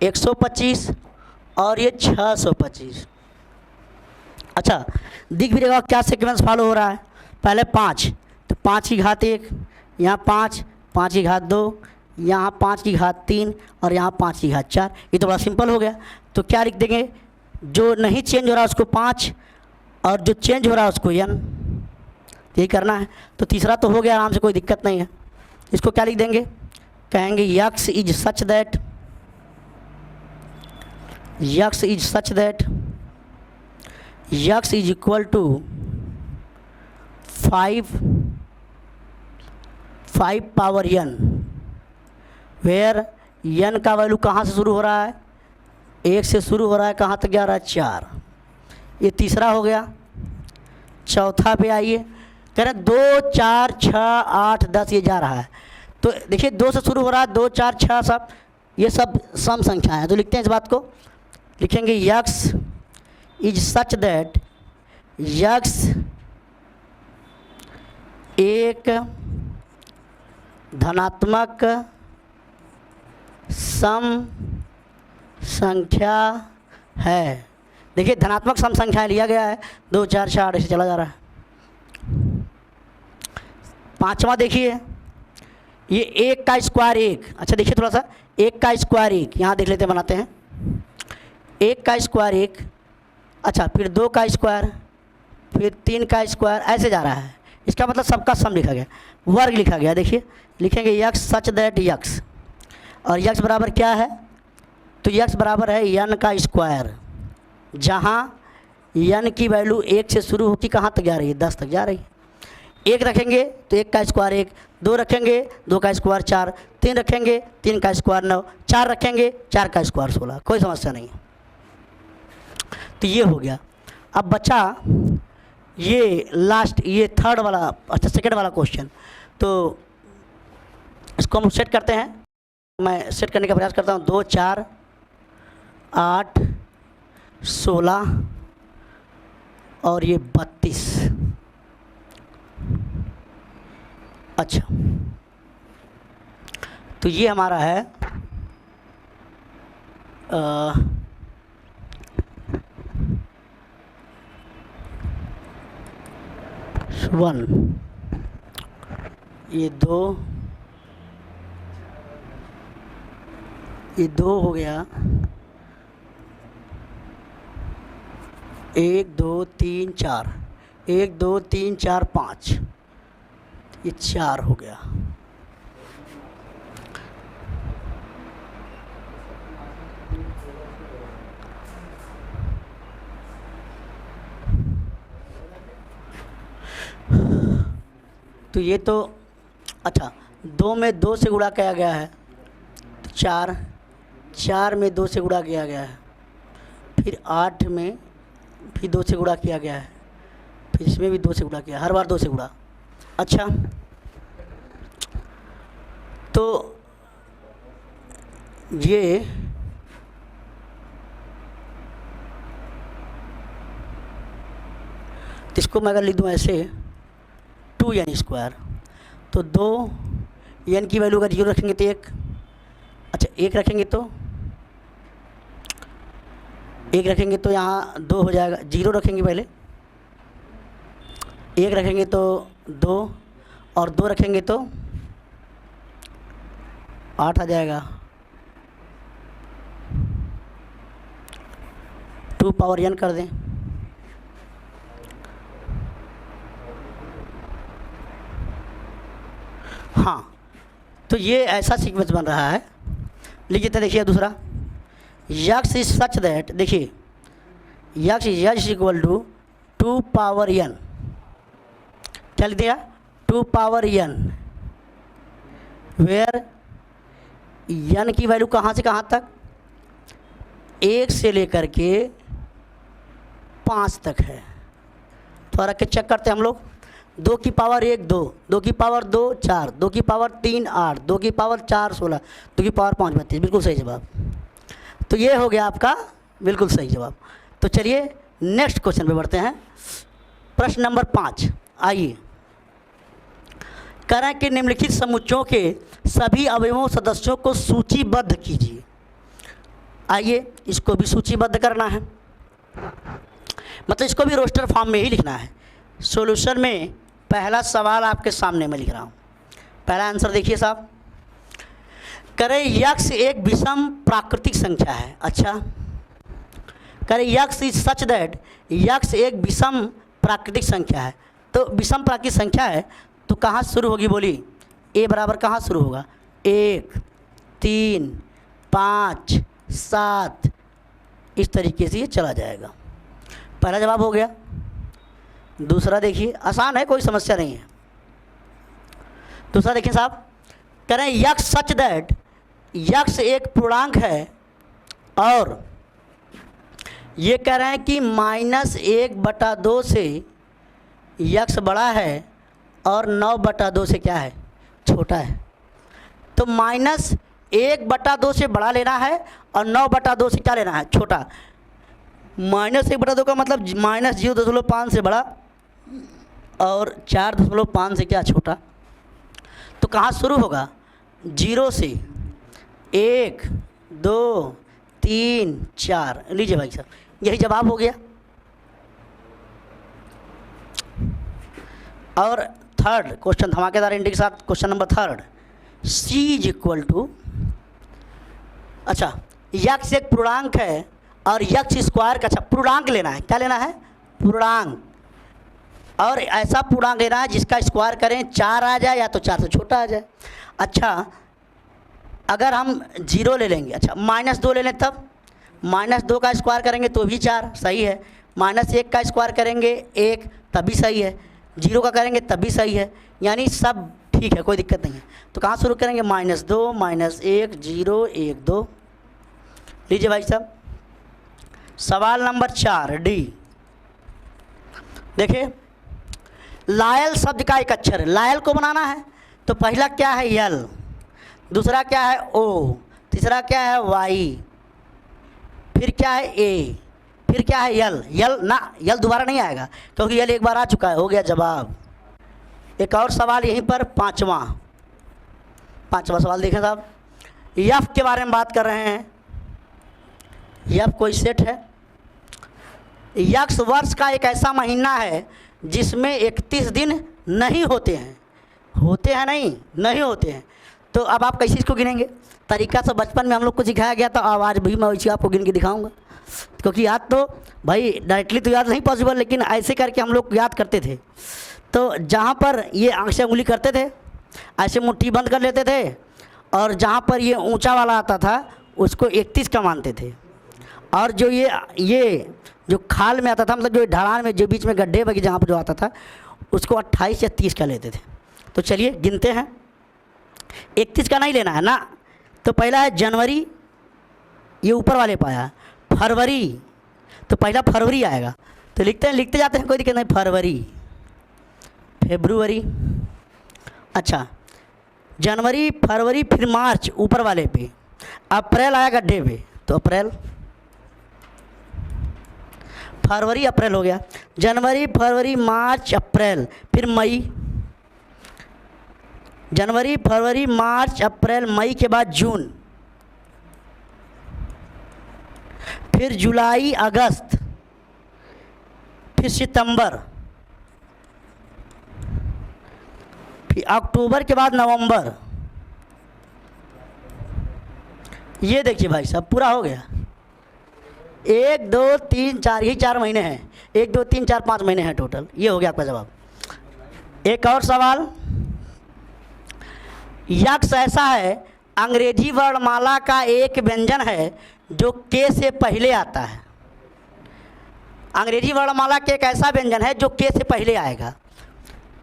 125 और ये 625। अच्छा, दिख भी रहेगा क्या सीक्वेंस फॉलो हो रहा है। पहले 5, तो 5 की घात 1, यहाँ 5, 5 की घात 2, यहाँ 5 की घात 3 और यहाँ 5 की घात 4। ये तो बड़ा सिंपल हो गया। तो क्या लिख देंगे? जो नहीं चेंज हो रहा है उसको 5 और जो चेंज हो रहा है उसको n। यही करना है। तो तीसरा तो हो गया आराम से, कोई दिक्कत नहीं है। इसको क्या लिख देंगे? कहेंगे x is such that, x is such that x is equal to 5 power n, where n का वैल्यू कहाँ से शुरू हो रहा है? 1 से शुरू हो रहा है, कहाँ तक जा रहा है? 4। ये तीसरा हो गया। चौथा पे आइए, कह रहे 2 4 6 8 10 ये जा रहा है। तो देखिए 2 से शुरू हो रहा है, 2 4 6 सब ये सब सम संख्याएं हैं। तो लिखते हैं इस बात को, लिखेंगे x is such that x एक धनात्मक सम संख्या है। देखिए धनात्मक सम संख्याएं लिया गया है, 2 4 6 8 ऐसे चला जा रहा है। पांचवा देखिए, ये 1 का स्क्वायर 1। अच्छा देखिए थोड़ा सा, 1 का स्क्वायर 1 यहाँ देख लेते हैं, बनाते हैं। 1 का स्क्वायर 1, अच्छा फिर 2 का स्क्वायर, फिर 3 का स्क्वायर, ऐसे जा रहा है। इसका मतलब सबका सम लिखा गया, वर्ग लिखा गया। देखिए लिखेंगे यक्स सच दैट यक्स, और यक्स बराबर क्या है? तो यक्स बराबर है n का स्क्वायर, जहाँ n की वैल्यू 1 से शुरू होकर कहाँ तक जा रही है? 10 तक जा रही है। 1 रखेंगे तो 1 का स्क्वायर 1, 2 रखेंगे 2 का स्क्वायर 4, 3 रखेंगे 3 का स्क्वायर 9, 4 रखेंगे 4 का स्क्वायर 16। कोई समस्या नहीं है। तो ये हो गया। अब बचा ये लास्ट, ये थर्ड वाला, अच्छा सेकंड वाला क्वेश्चन। तो इसको हम सेट करते हैं। मैं सेट करने का प्रयास करता हूँ। 2 4 8 16 और ये 32। अच्छा, तो ये हमारा है 1, ये 2, ये 2 हो गया, 1 2 3 4, 1 2 3 4 5, ये 4 हो गया। तो ये तो अच्छा, 2 में 2 से गुणा किया गया है तो 4, 4 में 2 से गुणा किया गया है, फिर 8 में भी 2 से गुणा किया गया है, फिर इसमें भी 2 से गुणा किया, हर बार 2 से गुणा। अच्छा, तो ये इसको मैं अगर लिख दूँ ऐसे 2n², तो 2 n की वैल्यू अगर 0 रखेंगे तो 1, अच्छा 1 रखेंगे तो 1 रखेंगे तो यहाँ 2 हो जाएगा, 0 रखेंगे पहले, 1 रखेंगे तो 2, और 2 रखेंगे तो 8 आ जाएगा, 2 पावर n कर दें। हाँ, तो ये ऐसा सीक्वेंस बन रहा है। लिखिए तो देखिए दूसरा, यक्स इज सच दैट, देखिए x is equal to 2 power n, क्या लिख दिया 2 पावर n, वेयर n की वैल्यू कहाँ से कहाँ तक, 1 से लेकर के 5 तक है। थोड़ा के चेक करते हैं हम लोग, 2 की पावर 1 2, 2 की पावर 2 4, 2 की पावर 3 8, 2 की पावर 4 16, 2 की पावर 5 32, बिल्कुल सही जवाब। तो ये हो गया आपका बिल्कुल सही जवाब। तो चलिए नेक्स्ट क्वेश्चन पे बढ़ते हैं, प्रश्न नंबर 5। आइए, कह रहे हैं कि निम्नलिखित समुच्चयों के सभी अवयवों सदस्यों को सूचीबद्ध कीजिए। आइए, इसको भी सूचीबद्ध करना है, मतलब इसको भी रोस्टर फॉर्म में ही लिखना है। सॉल्यूशन में पहला सवाल आपके सामने मैं लिख रहा हूँ, पहला आंसर देखिए साहब, करे यक्स एक विषम प्राकृतिक संख्या है। अच्छा, करे x is such that, x एक विषम प्राकृतिक संख्या है। तो विषम प्राकृतिक संख्या है तो कहाँ शुरू होगी, बोली ए बराबर कहाँ शुरू होगा, 1 3 5 7, इस तरीके से ये चला जाएगा। पहला जवाब हो गया। दूसरा देखिए, आसान है, कोई समस्या नहीं है। दूसरा देखिए साहब, कह रहे हैं यक्स सच दैट, यक्स एक पूर्णांक है और ये कह रहे हैं कि -1/2 से यक्स बड़ा है और 9/2 से क्या है, छोटा है। तो -1/2 से बड़ा लेना है और 9/2 से क्या लेना है, छोटा। -1/2 का मतलब -0.5 से बड़ा और 4.5 से क्या, छोटा। तो कहाँ शुरू होगा, 0 से 1 2 3 4। लीजिए भाई साहब, यही जवाब हो गया। और थर्ड क्वेश्चन धमाकेदार एंडिंग के साथ, question number 3, C is equal to, अच्छा यक्स एक पूर्णांक है और यक्स स्क्वायर का, अच्छा पूर्णांक लेना है, क्या लेना है, पूर्णांक, और ऐसा पूर्णांक लेना है जिसका स्क्वायर करें 4 आ जाए या तो 4 से छोटा आ जाए। अच्छा, अगर हम 0 ले लेंगे, अच्छा -2 ले लें तब, -2 का स्क्वायर करेंगे तो भी 4, सही है। -1 का स्क्वायर करेंगे 1, तब भी सही है। 0 का करेंगे तब भी सही है, यानी सब ठीक है, कोई दिक्कत नहीं है। तो कहाँ शुरू करेंगे, -2 -1 0 1 2। लीजिए भाई साहब, सवाल नंबर 4 डी, देखिए लायल शब्द का एक अक्षर है, लायल को बनाना है तो पहला क्या है यल, दूसरा क्या है ओ, तीसरा क्या है वाई, फिर क्या है ए, फिर क्या है यल। यल ना, यल दोबारा नहीं आएगा क्योंकि यल एक बार आ चुका है, हो गया जवाब। एक और सवाल यहीं पर पांचवा सवाल देखें साहब, यफ के बारे में बात कर रहे हैं। यफ कोई सेट है। यक्ष वर्ष का एक ऐसा महीना है जिसमें 31 दिन नहीं होते हैं। होते हैं नहीं होते हैं। तो अब आप कैसे इसको गिनेंगे? तरीका से बचपन में हम लोग को सिखाया गया था, अब आज भी मैं वैसे आपको गिन के दिखाऊंगा, क्योंकि याद तो भाई डायरेक्टली तो याद नहीं पॉसिबल, लेकिन ऐसे करके हम लोग याद करते थे। तो जहाँ पर ये आँख से उंगली करते थे, ऐसे मुट्ठी बंद कर लेते थे, और जहाँ पर ये ऊंचा वाला आता था उसको 31 का मानते थे, और जो ये जो खाल में आता था, मतलब जो ढलान में जो बीच में गड्ढे बगे जहाँ पर जो आता था, उसको 28 या 30 का लेते थे। तो चलिए गिनते हैं। 31 का नहीं लेना है ना। तो पहला है जनवरी, ये ऊपर वाले पाया। फरवरी, तो पहला फरवरी आएगा, तो लिखते जाते हैं, कोई दिक्कत नहीं। फरवरी, फेब्रुवरी, अच्छा जनवरी, फरवरी, फिर मार्च ऊपर वाले पे, अप्रैल आया गड्ढे पे, तो अप्रैल, फरवरी, अप्रैल हो गया। जनवरी, फरवरी, मार्च, अप्रैल, फिर मई, जनवरी, फरवरी, मार्च, अप्रैल, मई के बाद जून, फिर जुलाई, अगस्त, फिर सितंबर, फिर अक्टूबर के बाद नवंबर। ये देखिए भाई साहब, पूरा हो गया। 1 2 3 4, यही 4 महीने हैं। 1 2 3 4 5 महीने हैं टोटल। ये हो गया आपका जवाब। एक और सवाल, यक्ष ऐसा है, अंग्रेजी वर्णमाला का एक व्यंजन है जो के से पहले आता है। अंग्रेजी वर्णमाला के एक ऐसा व्यंजन है जो के से पहले आएगा।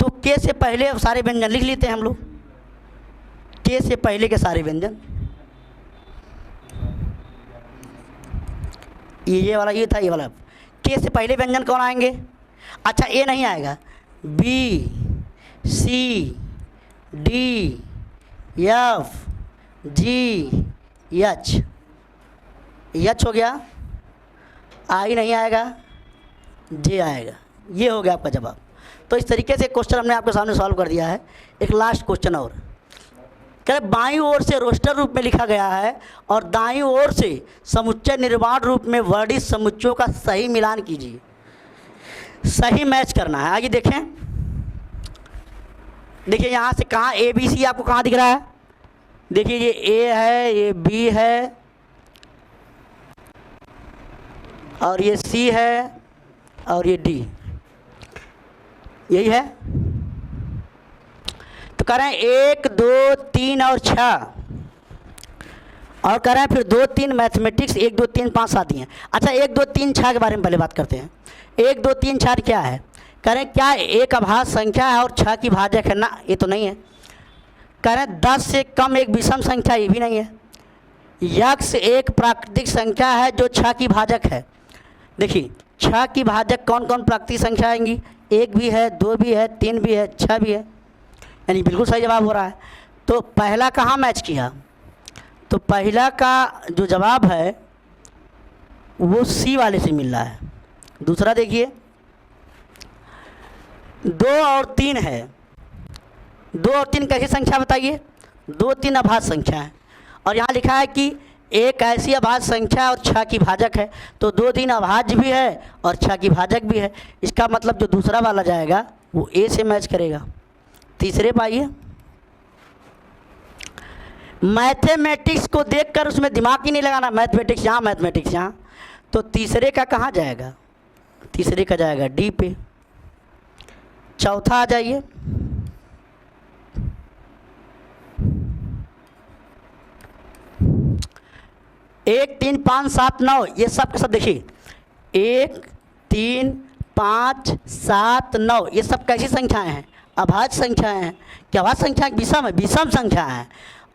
तो के से पहले सारे व्यंजन लिख लेते हैं हम लोग, के से पहले के सारे व्यंजन। ये वाला, ये था ये वाला। के से पहले व्यंजन कौन आएंगे? अच्छा, ए नहीं आएगा। B, C, D, F, G, H. H हो गया। आई नहीं आएगा, जे आएगा। ये हो गया आपका जवाब। तो इस तरीके से क्वेश्चन हमने आपके सामने सॉल्व कर दिया है। एक लास्ट क्वेश्चन और, कह बाईं ओर से रोस्टर रूप में लिखा गया है और दाईं ओर से समुच्चय निर्माण रूप में वर्णित समुच्चयों का सही मिलान कीजिए। सही मैच करना है। आगे देखें, देखिए यहाँ से कहाँ ए बी सी आपको कहाँ दिख रहा है? देखिए ये ए है, ये बी है, और ये सी है, और ये डी, यही है। तो कह रहे हैं 1 2 3 और 6, और कह रहे हैं फिर 2 3 मैथमेटिक्स, 1 2 3 5 साथी हैं। अच्छा 1 2 3 6 के बारे में पहले बात करते हैं। 1 2 3 4 क्या है? कह रहे हैं क्या एक अभाज्य संख्या है और 6 की भाजक है? ना, ये तो नहीं है। कह रहे हैं 10 से कम एक विषम संख्या, ये भी नहीं है। यक्ष एक प्राकृतिक संख्या है जो 6 की भाजक है। देखिए 6 की भाजक कौन कौन प्राकृतिक संख्या आएंगी? 1 भी है, 2 भी है, 3 भी है, 6 भी है, यानी बिल्कुल सही जवाब हो रहा है। तो पहला कहाँ मैच किया? तो पहला का जो जवाब है वो सी वाले से मिल रहा है। दूसरा देखिए 2 और 3 है। 2 और 3 कैसी संख्या बताइए? 2 3 अभाज्य संख्या है, और यहाँ लिखा है कि एक ऐसी अभाज्य संख्या और 6 की भाजक है। तो 2 3 अभाज्य भी है और 6 की भाजक भी है। इसका मतलब जो दूसरा वाला जाएगा वो ए से मैच करेगा। तीसरे पाइए, मैथमेटिक्स को देखकर उसमें दिमाग ही नहीं लगाना, मैथमेटिक्स यहाँ, मैथमेटिक्स यहाँ। तो तीसरे का कहाँ जाएगा? तीसरे का जाएगा डी पे। चौथा आ जाइए, एक 3 5 7 9, ये सब के सब देखिए 1 3 5 7 9, ये सब कैसी संख्याएं हैं? अभाज्य संख्याएं हैं। क्या अभाज्य संख्या विषम है? विषम संख्या है,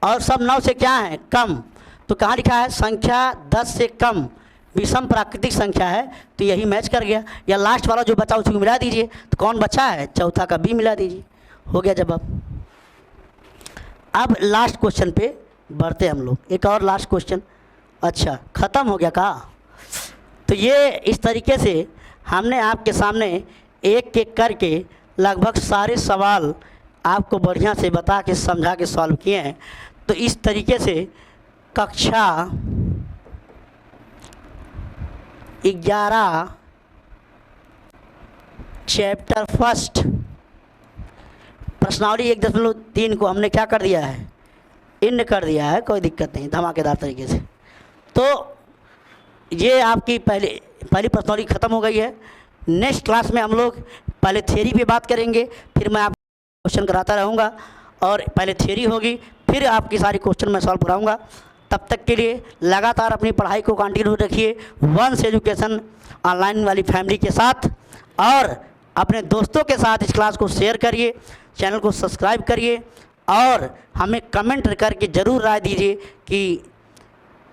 और सब 9 से क्या है? कम। तो कहाँ लिखा है? संख्या 10 से कम विषम प्राकृतिक संख्या है, तो यही मैच कर गया। या लास्ट वाला जो बचा उसको मिला दीजिए। तो कौन बचा है? चौथा का बी मिला दीजिए, हो गया जवाब। अब लास्ट क्वेश्चन पे बढ़ते हम लोग। एक और लास्ट क्वेश्चन। अच्छा, ख़त्म हो गया का? तो ये इस तरीके से हमने आपके सामने एक एक करके लगभग सारे सवाल आपको बढ़िया से बता के समझा के सॉल्व किए हैं। तो इस तरीके से कक्षा 11 चैप्टर फर्स्ट प्रश्नावली 1.3 को हमने क्या कर दिया है, इन कर दिया है, कोई दिक्कत नहीं, धमाकेदार तरीके से। तो ये आपकी पहली प्रश्नावली ख़त्म हो गई है। नेक्स्ट क्लास में हम लोग पहले थ्योरी पे बात करेंगे, फिर मैं आपको क्वेश्चन कराता रहूँगा और पहले थ्योरी होगी, फिर आपकी सारी क्वेश्चन मैं सॉल्व कराऊँगा। तब तक के लिए लगातार अपनी पढ़ाई को कंटिन्यू रखिए वंश एजुकेशन ऑनलाइन वाली फैमिली के साथ, और अपने दोस्तों के साथ इस क्लास को शेयर करिए, चैनल को सब्सक्राइब करिए और हमें कमेंट करके ज़रूर राय दीजिए कि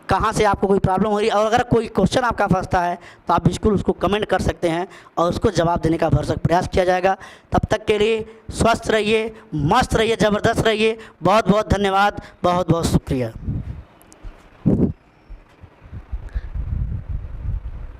कहाँ से आपको कोई प्रॉब्लम हो रही है। और अगर कोई क्वेश्चन आपका फंसता है तो आप बिल्कुल उसको कमेंट कर सकते हैं और उसको जवाब देने का भरसक प्रयास किया जाएगा। तब तक के लिए स्वस्थ रहिए, मस्त रहिए, ज़बरदस्त रहिए। बहुत बहुत धन्यवाद, बहुत बहुत शुक्रिया।